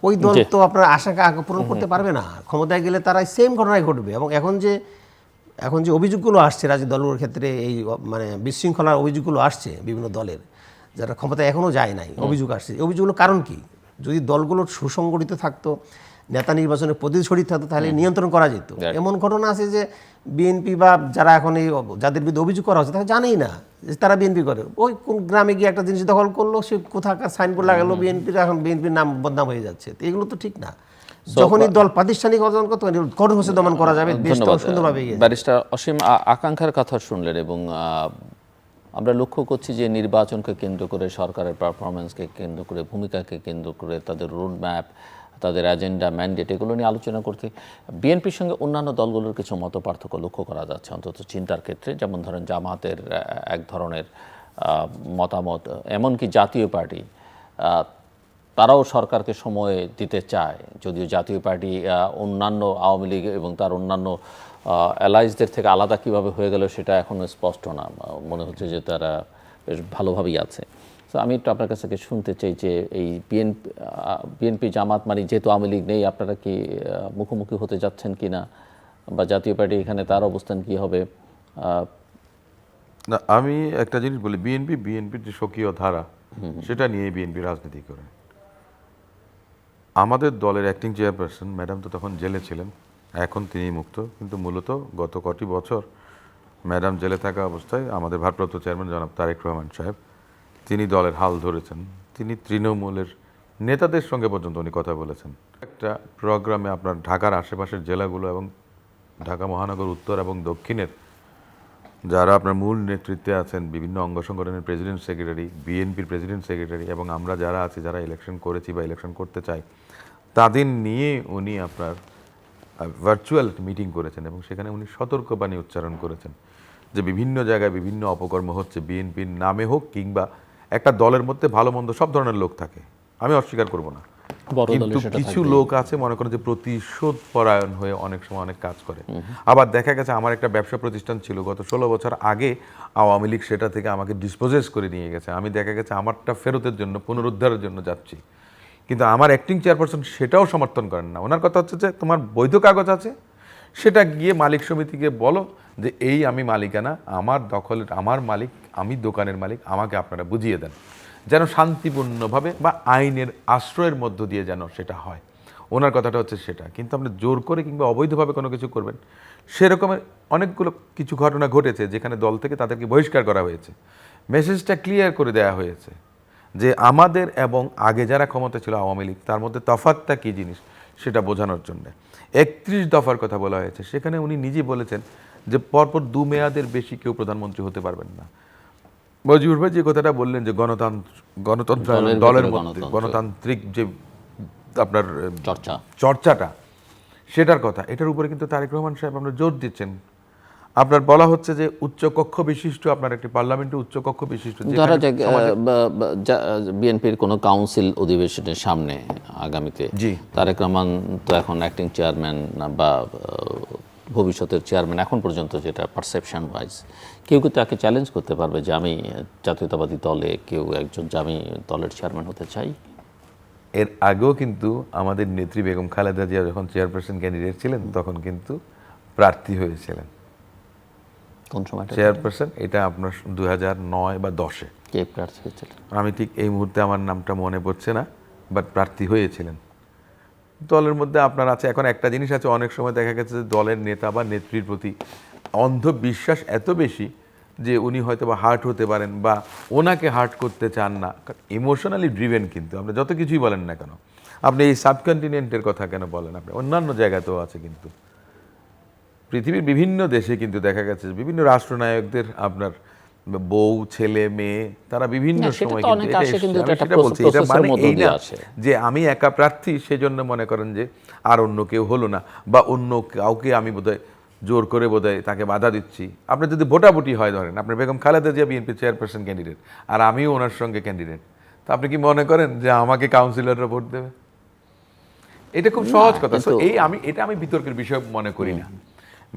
ওই দল তো আপনার আশাকে পূরণ করতে পারবে না। ক্ষমতায় গেলে তারা সেম ঘটনায় ঘটবে। এবং এখন যে অভিযোগগুলো আসছে রাজনৈতিক দলগুলোর ক্ষেত্রে, এই মানে বিশৃঙ্খলার অভিযোগগুলো আসছে বিভিন্ন দলের, যারা ক্ষমতায় এখনও যায় নাই, অভিযোগ আসছে। এই অভিযোগগুলোর কারণ কি? যদি দলগুলো সুসংগঠিত থাকতো, নেতা নির্বাচনে প্রতিশ্রুতি থাকতো, তাহলে নিয়ন্ত্রণ করা যেত। এমন ঘটনা আছে যে বিএনপি বা যারা এখন এই যাদের বিরুদ্ধে অভিযোগ করা হচ্ছে তারা জানেই না যে তারা বিএনপি করে। ওই কোন গ্রামে গিয়ে একটা জিনিস দখল করলো, সে কোথাকার সাইনবোর্ড লাগালো বিএনপির, এখন বিএনপির নাম বদনাম হয়ে যাচ্ছে। তো এগুলো তো ঠিক না। যখনই দল প্রাতিষ্ঠানিক অর্জন করতে কঠোর হচ্ছে দমন করা যাবে, দেশটাও সুন্দরভাবে এগিয়ে যাবে। ব্যারিস্টার অসীম আকাঙ্ক্ষার কথা শুনলেন, এবং আমরা লক্ষ্য করছি যে নির্বাচনকে কেন্দ্র করে, সরকারের পারফরমেন্সকে কেন্দ্র করে, ভূমিকাকে কেন্দ্র করে, তাদের রোড ম্যাপ, তাদের এজেন্ডা, ম্যান্ডেট এগুলো নিয়ে আলোচনা করতে বিএনপির সঙ্গে অন্যান্য দলগুলোর কিছু মত পার্থক্য লক্ষ্য করা যাচ্ছে অন্তত চিন্তার ক্ষেত্রে। যেমন ধরেন জামাতের এক ধরনের মতামত, এমনকি জাতীয় পার্টি তারাও সরকারকে সময় দিতে চায়, যদিও জাতীয় পার্টি অন্যান্য আওয়ামী লীগ এবং তার অন্যান্য অ্যালাইজদের থেকে আলাদা কিভাবে হয়ে গেল সেটা এখনও স্পষ্ট না। মনে হচ্ছে যে তারা বেশ ভালোভাবেই আছে। তো আমি একটু আপনার কাছ থেকে শুনতে চাই যে এই বিএনপি জামাত মানে যেহেতু আওয়ামী লীগ নেই, আপনারা কি মুখোমুখি হতে যাচ্ছেন কি না, বা জাতীয় পার্টি এখানে তার অবস্থান কি হবে? না, আমি একটা জিনিস বলি, বিএনপির যে স্বকীয় ধারা সেটা নিয়ে বিএনপি রাজনীতি করে। আমাদের দলের অ্যাক্টিং চেয়ারপারসন ম্যাডাম তো তখন জেলে ছিলেন, এখন তিনি মুক্ত, কিন্তু মূলত গত কটি বছর ম্যাডাম জেলে থাকা অবস্থায় আমাদের ভারপ্রাপ্ত চেয়ারম্যান জনাব তারেক রহমান সাহেব তিনি দলের হাল ধরেছেন। তিনি তৃণমূলের নেতাদের সঙ্গে পর্যন্ত উনি কথা বলেছেন। একটা প্রোগ্রামে আপনার ঢাকার আশেপাশের জেলাগুলো এবং ঢাকা মহানগর উত্তর এবং দক্ষিণের যারা আপনার মূল নেতৃত্বে আছেন, বিভিন্ন অঙ্গ সংগঠনের প্রেসিডেন্ট সেক্রেটারি, বিএনপির প্রেসিডেন্ট সেক্রেটারি এবং আমরা যারা আছি, যারা ইলেকশন করেছি বা ইলেকশন করতে চাই, তাদের নিয়ে উনি আপনার ভার্চুয়াল মিটিং করেছেন এবং সেখানে উনি সতর্কবাণী উচ্চারণ করেছেন যে বিভিন্ন জায়গায় বিভিন্ন অপকর্ম হচ্ছে, বিএনপির নামে হোক কিংবা একটা দলের মধ্যে ভালো মন্দ সব ধরনের লোক থাকে, আমি অস্বীকার করব না, কিন্তু কিছু লোক আছে মনে করেন যে প্রতিশোধ পরায়ণ হয়ে অনেক সময় অনেক কাজ করে। আবার দেখা গেছে আমার একটা ব্যবসা প্রতিষ্ঠান ছিল, গত 16 বছর আগে আওয়ামী লীগ সেটা থেকে আমাকে ডিসপোজেস করে নিয়ে গেছে, আমি দেখা গেছে আমারটা ফেরতের জন্য, পুনরুদ্ধারের জন্য যাচ্ছি, কিন্তু আমার অ্যাক্টিং চেয়ারপারসন সেটাও সমর্থন করেন না। ওনার কথা হচ্ছে যে তোমার বৈধ কাগজ আছে, সেটা গিয়ে মালিক সমিতিকে বলো যে এই আমি মালিকানা, আমার দখলের, আমার মালিক, আমি দোকানের মালিক, আমাকে আপনারা বুঝিয়ে দেন, যেন শান্তিপূর্ণভাবে বা আইনের আশ্রয়ের মধ্য দিয়ে যেন সেটা হয়। ওনার কথাটা হচ্ছে সেটা। কিন্তু আপনি জোর করে কিংবা অবৈধভাবে কোনো কিছু করবেন, সেরকমের অনেকগুলো কিছু ঘটনা ঘটেছে যেখানে দল থেকে তাদেরকে বহিষ্কার করা হয়েছে। মেসেজটা ক্লিয়ার করে দেওয়া হয়েছে যে আমাদের এবং আগে যারা ক্ষমতা ছিল আওয়ামী লীগ, তার মধ্যে তফাৎটা কী জিনিস সেটা বোঝানোর জন্য 31 দফার কথা বলা হয়েছে। সেখানে উনি নিজেই বলেছেন যে পরপর 2 মেয়াদের বেশি কেউ প্রধানমন্ত্রী হতে পারবেন না। মজিবুর ভাই যে কথাটা বললেন যে গণতন্ত্র দলের মধ্যে গণতান্ত্রিক যে আপনার চর্চাটা, সেটার কথা, এটার উপরে কিন্তু তারেক রহমান সাহেব আপনার জোর দিচ্ছেন। আপনার বলা হচ্ছে যে উচ্চকক্ষ বিশিষ্ট আপনার একটি পার্লামেন্টে উচ্চকক্ষ বিশিষ্ট, ধরা যাক বিএনপির কোনো কাউন্সিল অধিবেশনের সামনে আগামীতে তারেক রহমান তো এখন অ্যাক্টিং চেয়ারম্যান বা ভবিষ্যতের চেয়ারম্যান, এখন পর্যন্ত যেটা পারসেপশন ওয়াইজ, কেউ কেউ তাকে চ্যালেঞ্জ করতে পারবে যে আমি জাতীয়তাবাদী দলে কেউ একজন, যে আমি দলের চেয়ারম্যান হতে চাই। এর আগেও কিন্তু আমাদের নেত্রী বেগম খালেদা জিয়া যখন চেয়ারপারসন ক্যান্ডিডেট ছিলেন তখন কিন্তু প্রার্থী হয়েছিলেন। কোন সময় চেয়ারপারসন? এটা আপনার 2009 বা 10-এ। কে প্রার্থী হয়েছিলেন আমি ঠিক এই মুহূর্তে আমার নামটা মনে পড়ছে না, বাট প্রার্থী হয়েছিলেন। দলের মধ্যে আপনার আছে, এখন একটা জিনিস আছে, অনেক সময় দেখা গেছে যে দলের নেতা বা নেত্রীর প্রতি অন্ধবিশ্বাস এত বেশি যে উনি হয়তো বা হার্ট হতে পারেন বা ওনাকে হার্ট করতে চান না। ইমোশনালি ড্রিভেন, কিন্তু আপনি যত কিছুই বলেন না কেন, আপনি এই সাবকন্টিনেন্টের কথা কেন বলেন, আপনি অন্যান্য জায়গাতেও আছে, কিন্তু পৃথিবীর বিভিন্ন দেশে কিন্তু দেখা গেছে বিভিন্ন রাষ্ট্রনায়কদের আপনার বউ, ছেলে, মেয়ে, তারা বিভিন্ন সময় এটা মানে এই না যে আমি একা প্রার্থী সেজন্য মনে করেন যে আর অন্য কেউ হলো না, বা অন্য কাউকে আমি বোধহয় জোর করে বোধহয় তাকে বাধা দিচ্ছি। আপনার যদি ভোটাভুটি হয়, ধরেন আপনার Begum Khaleda Zia BNP chairperson candidate আর আমিও ওনার সঙ্গে ক্যান্ডিডেট, তো আপনি কি মনে করেন যে আমাকে কাউন্সিলররা ভোট দেবে? এটা খুব সহজ কথা। এটা আমি বিতর্কের বিষয় মনে করি না।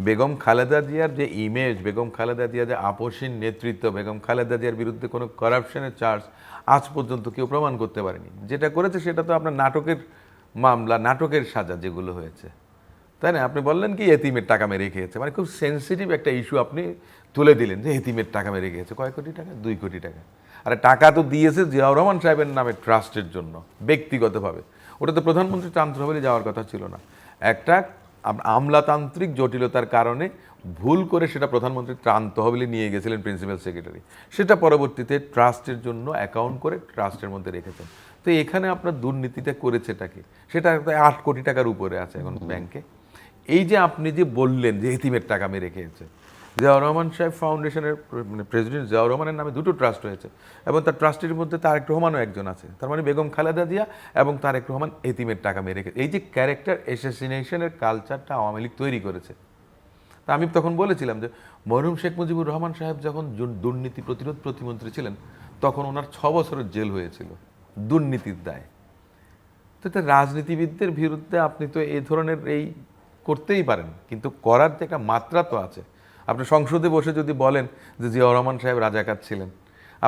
বেগম খালেদা জিয়ার যে ইমেজ, বেগম খালেদা জিয়া যে আপসহীন নেতৃত্ব, বেগম খালেদা জিয়ার বিরুদ্ধে কোনো করাপশনের চার্জ আজ পর্যন্ত কেউ প্রমাণ করতে পারেনি। যেটা করেছে সেটা তো আপনার নাটকের মামলা, নাটকের সাজা যেগুলো হয়েছে, তাই না? আপনি বললেন কি এতিমের টাকা মেরে খেয়েছে, মানে খুব সেন্সিটিভ একটা ইস্যু আপনি তুলে দিলেন যে এতিমের টাকা মেরে খেয়েছে। কয় কোটি টাকা? 2 কোটি টাকা। আরে টাকা তো দিয়েছে জিয়াউর রহমান সাহেবের নামে ট্রাস্টের জন্য ব্যক্তিগতভাবে, ওটা তো প্রধানমন্ত্রী ত্রাণ তহবিলে যাওয়ার কথা ছিল না। একটা আমলাতান্ত্রিক জটিলতার কারণে ভুল করে সেটা প্রধানমন্ত্রী ত্রাণ তহবিলে নিয়ে গেছিলেন প্রিন্সিপাল সেক্রেটারি, সেটা পরবর্তীতে ট্রাস্টের জন্য অ্যাকাউন্ট করে ট্রাস্টের মধ্যে রেখেছেন। তো এখানে আপনার দুর্নীতিটা করেছেটাকে, সেটা 8 কোটি টাকার উপরে আছে এখন ব্যাংকে। এই যে আপনি যে বললেন যে এতিমের টাকা মেরে খেয়েছে, জিয়াউর রহমান সাহেব ফাউন্ডেশনের মানে প্রেসিডেন্ট জিয়াউর রহমানের নামে দুটো ট্রাস্ট হয়েছে এবং তার ট্রাস্টের মধ্যে তারেক রহমানও একজন আছে, তার মানে বেগম খালেদা জিয়া এবং তারেক রহমান এতিমের টাকা মেরে রেখেছে। এই যে ক্যারেক্টার অ্যাসাসিনেশনের কালচারটা আওয়ামী লীগ তৈরি করেছে। তা আমি তখন বলেছিলাম যে মরহুম শেখ মুজিবুর রহমান সাহেব যখন দুর্নীতি প্রতিরোধ প্রতিমন্ত্রী ছিলেন তখন ওনার 6 বছরের জেল হয়েছিল দুর্নীতির দায়। তো রাজনীতিবিদদের বিরুদ্ধে আপনি তো এই ধরনের এই করতেই পারেন, কিন্তু করার যে একটা মাত্রা তো আছে। আপনি সংসদে বসে যদি বলেন যে জিয়াউর রহমান সাহেব রাজাকার ছিলেন,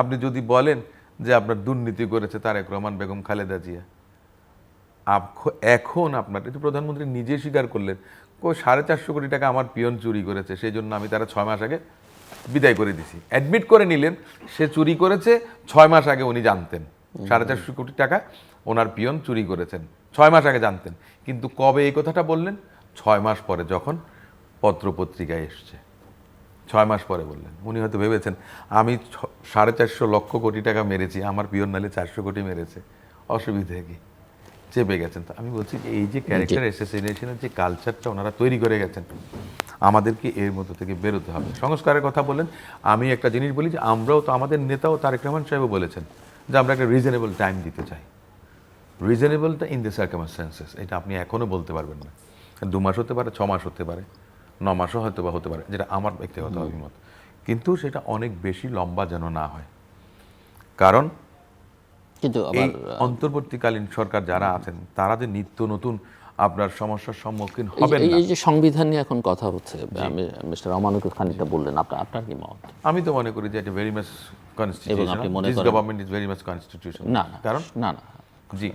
আপনি যদি বলেন যে আপনার দুর্নীতি করেছে তারেক রহমান বেগম খালেদা জিয়া, এখন আপনার এটা প্রধানমন্ত্রী নিজে স্বীকার করলেন 450 কোটি টাকা আমার পিয়ন চুরি করেছে, সেই জন্য আমি তারা 6 মাস আগে বিদায় করে দিছি। অ্যাডমিট করে নিলেন সে চুরি করেছে, 6 মাস আগে উনি জানতেন 450 কোটি টাকা ওনার পিয়ন চুরি করেছেন, 6 মাস আগে জানতেন। কিন্তু কবে এই কথাটা বললেন? 6 মাস পরে, যখন পত্রপত্রিকায় এসছে 6 মাস পরে বললেন। উনি হয়তো ভেবেছেন আমি 450 লক্ষ কোটি টাকা মেরেছি, আমার পিয়ন নালে 400 কোটি মেরেছে, অসুবিধে কি, চেপে গেছেন। তো আমি বলছি যে এই যে ক্যারেক্টার অ্যাসাসিনেশনের যে কালচারটা ওনারা তৈরি করে গেছেন, আমাদেরকে এর মধ্যে থেকে বেরোতে হবে। সংস্কারের কথা বলেন, আমি একটা জিনিস বলি যে আমরাও তো, আমাদের নেতাও তারেক রহমান সাহেবও বলেছেন যে আমরা একটা রিজনেবল টাইম দিতে চাই। রিজনেবলটা ইন দ্য সার্কামস্ট্যান্সেস, এটা আপনি এখনও বলতে পারবেন না। 2 মাস হতে পারে, 6 মাস হতে পারে, 9 মাসও হয়তো বা হতে পারে, যেটা আমার ব্যক্তিগত অভিমত। কিন্তু সেটা অনেক বেশি লম্বা যেন না হয়, কারণ কিন্তু এই অন্তর্বর্তীকালীন সরকার যারা আছেন তারা যে নিত্য নতুন আপনার সমস্যার সম্মুখীন হবেন না। এই যে সংবিধান নিয়ে এখন কথা হচ্ছে, আমি মিস্টার রহমানুকে খানিকটা বললেন, আপনার কি মত? আমি তো মনে করি যে এটা very much constitutional, this government is very much constitutional. না, কারণ না জি,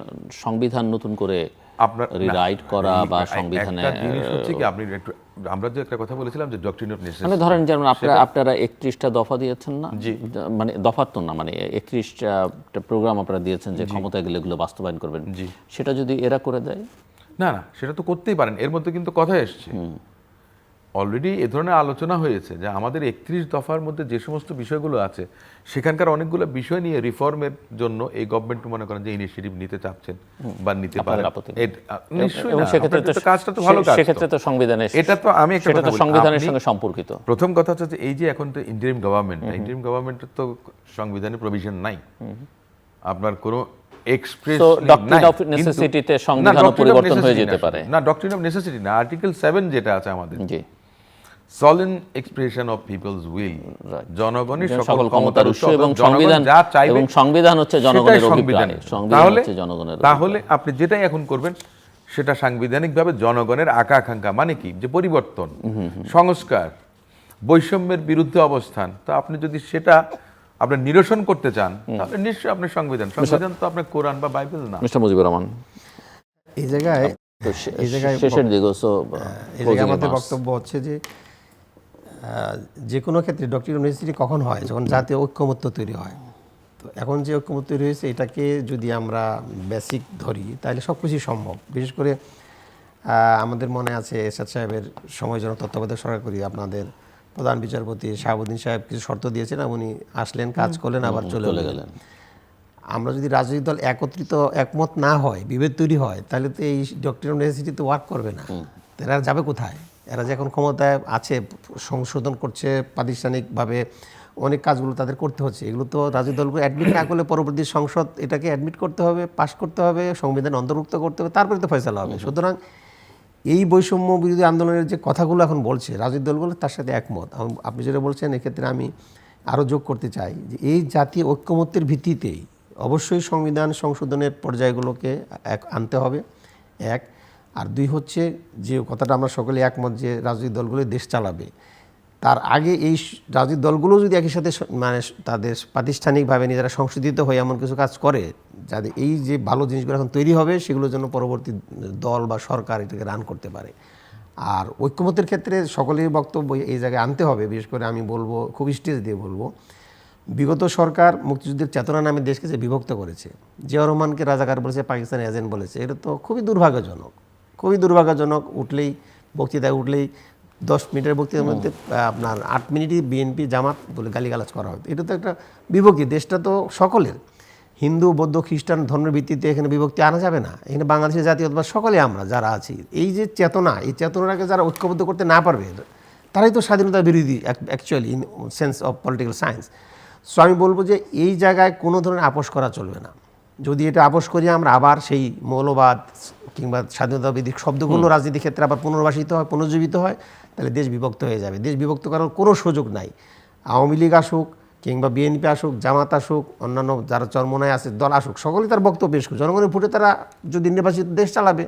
সংবিধান নতুন করে আপনার রিরাইট করা বা সংবিধানে একটা জিনিস হচ্ছে কি, আপনি একটু, আমরা যে একটা কথা বলেছিলাম যে ডক্ট্রিন অফ নেসেসিটি, মানে ধরেন যেমন আপনারা 31টা দফা দিয়েছেন না, মানে দফার তো না, মানে 31টা প্রোগ্রাম আপনারা দিয়েছেন যে ক্ষমতা গেলে এগুলো বাস্তবায়ন করবেন, সেটা যদি এরা করে দেয়? না না, সেটা তো করতেই পারেন। এর মধ্যে কিন্তু কথা এসছে, অলরেডি এ ধরনের আলোচনা হয়েছে যে আমাদের 31 দফার মধ্যে যে সমস্ত বিষয়গুলো আছে সেখানকার অনেকগুলো বিষয় নিয়ে রিফর্মের জন্য এই গভর্নমেন্ট মনে করেন যে ইনিশিয়েটিভ নিতে চাচ্ছেন বা নিতে পারেন। নিশ্চয়ই না, সেক্ষেত্রে কাজটা তো ভালো কাজ, সেক্ষেত্রে তো সংবিধানে, এটা তো আমি একটা কথা বলি, সংবিধানের সঙ্গে সম্পর্কিত। প্রথম কথা হচ্ছে যে এই যে এখন তো ইন্টারিম গভর্নমেন্ট, ইন্টারিম গভর্নমেন্টের তো সংবিধানে প্রভিশন নাই, আপনার কোনো এক্সপ্রেস ডক্ট্রিন অফ নেসেসিটিতে সংবিধান পরিবর্তন হয়ে যেতে পারে না। ডক্ট্রিন অফ নেসেসিটি না, আর্টিকেল 7 যেটা আছে আমাদের, জি, সলিন এক্সপ্রেশন অফ পিপলস উইল, জনগণের সকল ক্ষমতার উৎস, এবং সংবিধান যা চাইবে, এবং সংবিধান হচ্ছে জনগণের অভিপ্রায়, সংবিধান হচ্ছে জনগণের। তাহলে আপনি যেটাই এখন করবেন সেটা সাংবিধানিকভাবে জনগণের আকাঙ্ক্ষা, মানে কি, যে পরিবর্তন, সংস্কার, বৈষম্যের বিরুদ্ধে অবস্থান। তো আপনি যদি সেটা আপনি নিরসন করতে চান তাহলে নিশ্চয়ই আপনার সংবিধান তো আপনার কোরআন বা বাইবেল না। মিস্টার মুজিবুর রহমান, এই জায়গায় শেষের দিকে আমাদের বক্তব্য হচ্ছে যে যে কোনো ক্ষেত্রে ডক্টরিন অফ নেসেসিটি কখন হয়? যখন জাতীয় ঐক্যমত্য তৈরি হয়। তো এখন যে ঐক্যমত্য তৈরি হয়েছে, এটাকে যদি আমরা বেসিক ধরি তাহলে সব কিছুই সম্ভব। বিশেষ করে আমাদের মনে আছে এরশাদ সাহেবের সময় যখন তত্ত্বাবধায়ক সরকার করি, আপনাদের প্রধান বিচারপতি শাহাবুদ্দিন সাহেব কিছু শর্ত দিয়েছেন, উনি আসলেন, কাজ করলেন, আবার চলে গেলেন। আমরা যদি রাজনৈতিক দল একমত না হয়, বিভেদ তৈরি হয়, তাহলে তো এই ডক্টরিন অফ নেসেসিটি তো ওয়ার্ক করবে না। এরা যাবে কোথায়? এরা যে এখন ক্ষমতায় আছে, সংশোধন করছে প্রাতিষ্ঠানিকভাবে, অনেক কাজগুলো তাদের করতে হচ্ছে। এগুলো তো রাজনৈতিক দলগুলো অ্যাডমিট না করলে পরবর্তী সংসদ এটাকে অ্যাডমিট করতে হবে, পাশ করতে হবে, সংবিধান অন্তর্ভুক্ত করতে হবে, তারপরে তো ফয়সালা হবে। সুতরাং এই বৈষম্য বিরোধী আন্দোলনের যে কথাগুলো এখন বলছে রাজনৈতিক দলগুলো, তার সাথে একমত। আপনি যেটা বলছেন, এক্ষেত্রে আমি আরও যোগ করতে চাই যে এই জাতীয় ঐক্যমত্যের ভিত্তিতেই অবশ্যই সংবিধান সংশোধনের পর্যায়গুলোকে আনতে হবে, এক। আর দুই হচ্ছে যে কথাটা আমরা সকলে একমত যে রাজনৈতিক দলগুলো দেশ চালাবে, তার আগে এই রাজনৈতিক দলগুলো যদি একই সাথে মানে তাদের প্রাতিষ্ঠানিকভাবে নিজেরা সংশোধিত হয়ে এমন কিছু কাজ করে যাতে এই যে ভালো জিনিসগুলো এখন তৈরি হবে সেগুলোর জন্য পরবর্তী দল বা সরকার এটাকে রান করতে পারে। আর ঐক্যমতের ক্ষেত্রে সকলের বক্তব্য এই জায়গায় আনতে হবে। বিশেষ করে আমি বলবো, খুব স্টেজ দিয়ে বলবো, বিগত সরকার মুক্তিযুদ্ধের চেতনা নামে দেশকে যে বিভক্ত করেছে, জিয়াউর রহমানকে রাজাকার বলেছে, পাকিস্তান এজেন্ট বলেছে, এটা তো খুবই দুর্ভাগ্যজনক, খুবই দুর্ভাগ্যজনক। উঠলেই বক্তৃতায় উঠলেই 10 মিনিটের বক্তৃতার মধ্যে আপনার 8 মিনিটই বিএনপি জামাত বলে গালিগালাজ করা হয়। এটা তো একটা বিভক্তি, দেশটা তো সকলের, হিন্দু বৌদ্ধ খ্রিস্টান ধর্মের ভিত্তিতে এখানে বিভক্তি আনা যাবে না। এখানে বাংলাদেশের জাতীয়তাবাদ সকলে আমরা যারা আছি, এই যে চেতনা, এই চেতনাটাকে যারা ঐক্যবদ্ধ করতে না পারবে, তারাই তো স্বাধীনতা বিরোধী actually in sense of political science. So আমি বলবো যে এই জায়গায় কোনো ধরনের আপোষ করা চলবে না। যদি এটা আপোষ করি আমরা আবার সেই মৌলবাদ কিংবা স্বাধীনতাবিধি শব্দগুলো রাজনীতি ক্ষেত্রে আবার পুনর্বাসিত হয়, পুনর্জীবিত হয়, তাহলে দেশ বিভক্ত হয়ে যাবে। দেশ বিভক্ত করার কোনো সুযোগ নাই। আওয়ামী লীগ আসুক কিংবা বিএনপি আসুক, জামাত আসুক, অন্যান্য যারা চরমোনায় আছে দল আসুক, সকলেই তার বক্তব্য পেশ করুক। জনগণের ভোটে তারা যদি নির্বাচিত দেশ চালাবে,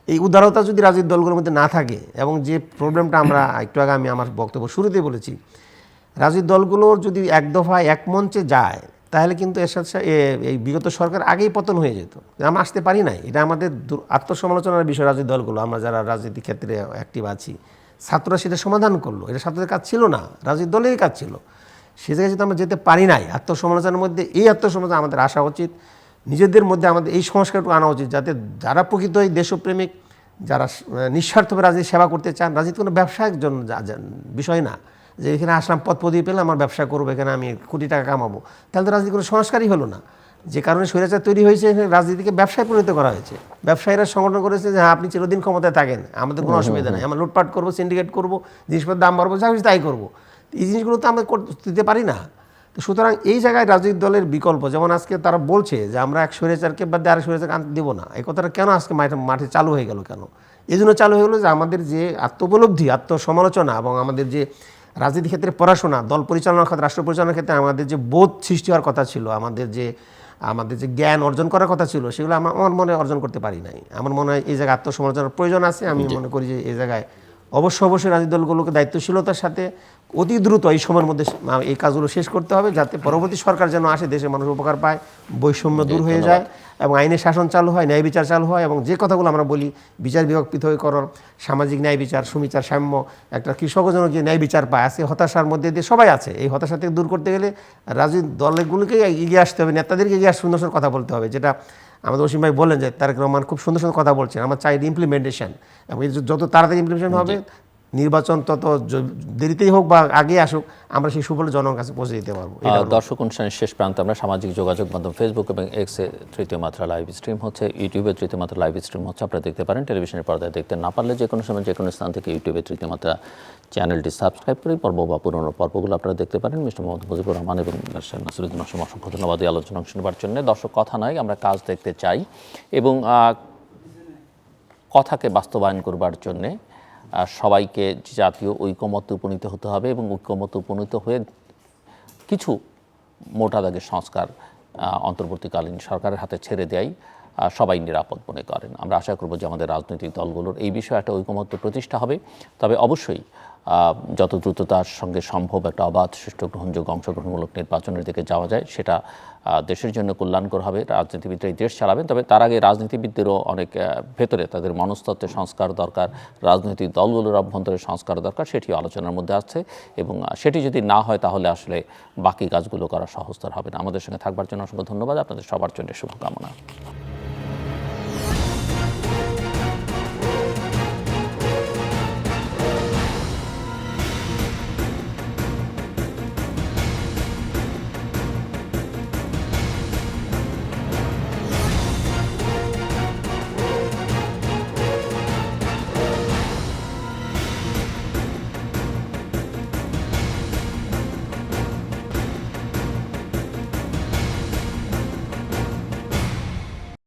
এই উদারতা যদি রাজনৈতিক দলগুলোর মধ্যে না থাকে, এবং যে প্রবলেমটা আমরা একটু আগে আমি আমার বক্তব্য শুরুতেই বলেছি, রাজনৈতিক দলগুলোর যদি এক দফায় এক মঞ্চে যায়, তাহলে কিন্তু এর সাথে এই বিগত সরকার আগেই পতন হয়ে যেত। আমরা আসতে পারি নাই, এটা আমাদের আত্মসমালোচনার বিষয়। রাজনৈতিক দলগুলো, আমরা যারা রাজনীতি ক্ষেত্রে অ্যাক্টিভ আছি, ছাত্ররা সেটা সমাধান করলো। এটা ছাত্রদের কাজ ছিল না, রাজনৈতিক দলেরই কাজ ছিল। সে জায়গায় যদি আমরা যেতে পারি নাই, আত্মসমালোচনার মধ্যে এই আত্মসমালোচনা আমাদের আসা উচিত। নিজেদের মধ্যে আমাদের এই সংস্কারটুকু আনা উচিত, যাতে যারা প্রকৃতই দেশপ্রেমিক, যারা নিঃস্বার্থভাবে রাজনীতি সেবা করতে চান, রাজনীতি কোনো ব্যবসায়ের জন্য বিষয় না যে এখানে আসলাম পদ পদবি পেলে আমার ব্যবসা করবো, এখানে আমি কোটি টাকা কামাবো, তাহলে তো রাজনীতি কোনো সংস্কারই হলো না। যে কারণে স্বৈরাচার তৈরি হয়েছে, এখানে রাজনীতিকে ব্যবসায় পরিণত করা হয়েছে। ব্যবসায়ীরা সংগঠন করেছে যে হ্যাঁ আপনি চিরদিন ক্ষমতায় থাকেন, আমাদের কোনো অসুবিধা নেই, আমরা লুটপাট করবো, সিন্ডিকেট করবো, জিনিসপত্রের দাম বাড়বো, যা কিছু তাই করবো। এই জিনিসগুলো তো আমরা দিতে পারি না। তো সুতরাং এই জায়গায় রাজনৈতিক দলের বিকল্প, যেমন আজকে তারা বলছে যে আমরা এক স্বৈরাচারকে বাদ দিয়ে আরেক স্বৈরাচারকে আনতে দেবো না, এই কথাটা কেন আজকে মাঠে চালু হয়ে গেল? কেন এই জন্য চালু হয়ে গেলো যে আমাদের যে আত্মোপলব্ধি, আত্মসমালোচনা এবং আমাদের যে রাজনীতি ক্ষেত্রে পড়াশোনা, দল পরিচালনার ক্ষেত্রে, রাষ্ট্র পরিচালনার ক্ষেত্রে আমাদের যে বোধ সৃষ্টি হওয়ার কথা ছিল, আমাদের যে জ্ঞান অর্জন করার কথা ছিল, সেগুলো আমার মনে অর্জন করতে পারি নাই। আমার মনে হয় এই জায়গায় আত্মসমালোচনার প্রয়োজন আছে। আমি মনে করি যে এই জায়গায় অবশ্যই রাজনৈতিক দলগুলোকে দায়িত্বশীলতার সাথে অতি দ্রুত এই সময়ের মধ্যে এই কাজগুলো শেষ করতে হবে, যাতে পরবর্তী সরকার যেন আসে দেশের মানুষ উপকার পায়, বৈষম্য দূর হয়ে যায় এবং আইনের শাসন চালু হয়, ন্যায় বিচার চালু হয়। এবং যে কথাগুলো আমরা বলি, বিচার বিভাগ পৃথকীকরণ, সামাজিক ন্যায় বিচার, সুবিচার, সাম্য, একটা কৃষকও যেন যে ন্যায় বিচার পায়, আজকে হতাশার মধ্যে দিয়ে সবাই আছে। এই হতাশা থেকে দূর করতে গেলে রাজনৈতিক দলগুলোকেই এগিয়ে আসতে হবে, নেতাদেরকে এগিয়ে আসতে সুন্দর সুন্দর কথা বলতে হবে। যেটা আমাদের অসীম ভাই বললেন যে তারেক রহমান খুব সুন্দর সুন্দর কথা বলছেন, আমার চাই ইমপ্লিমেন্টেশন, এবং যত তাড়াতাড়ি ইমপ্লিমেন্টেশন হবে, নির্বাচন তত দেরিতেই হোক বা আগে আসুক, আমরা সেই সুফল জনগণের কাছে পৌঁছে দিতে পারবো। দর্শক অনুষ্ঠানের শেষ প্রান্তে আমরা সামাজিক যোগাযোগ মাধ্যম ফেসবুক এবং এক্সে তৃতীয় মাত্রা লাইভ স্ট্রিম হচ্ছে, ইউটিউবে তৃতীয় মাত্রা লাইভ স্ট্রিম হচ্ছে, আপনারা দেখতে পারেন। টেলিভিশনের পর্দায় দেখতে না পারলে যে কোনো সময় যে কোনো স্থান থেকে ইউটিউবে তৃতীয় মাত্রা চ্যানেলটি সাবস্ক্রাইব করে পর্ব বা পুরনো পর্বগুলো আপনারা দেখতে পারেন। মিস্টার মোহাম্মদ মুজিবুর রহমান এবং নাসিরুদ্দিন অসংখ্য ধন্যবাদ এই আলোচনা অংশ নেবার জন্য। দর্শক, কথা নয়, আমরা কাজ দেখতে চাই এবং কথাকে বাস্তবায়ন করবার জন্যে সবাইকে জাতীয় ঐকমত্যে উপনীত হতে হবে এবং ঐকমত্যে উপনীত হয়ে কিছু মোটা দাগের সংস্কার অন্তর্বর্তীকালীন সরকারের হাতে ছেড়ে দেয় সবাই নিরাপদ মনে করেন। আমরা আশা করব যে আমাদের রাজনৈতিক দলগুলোর এই বিষয়ে একটা ঐকমত্য প্রতিষ্ঠা হবে। তবে অবশ্যই যত দ্রুততার সঙ্গে সম্ভব একটা অবাধ, সুষ্ঠু, গ্রহণযোগ্য, অংশগ্রহণমূলক নির্বাচনের দিকে যাওয়া যায়, সেটা দেশের জন্য কল্যাণকর হবে। রাজনীতিবিদরা এই দেশ চালাবেন, তবে তার আগে রাজনীতিবিদদেরও অনেক ভেতরে তাদের মনস্তত্ত্বের সংস্কার দরকার, রাজনৈতিক দলগুলোর অভ্যন্তরে সংস্কার দরকার, সেটিও আলোচনার মধ্যে আছে। এবং সেটি যদি না হয় তাহলে আসলে বাকি কাজগুলো করা সহজতর হবে না। আমাদের সঙ্গে থাকবার জন্য অসংখ্য ধন্যবাদ। আপনাদের সবার জন্য শুভকামনা।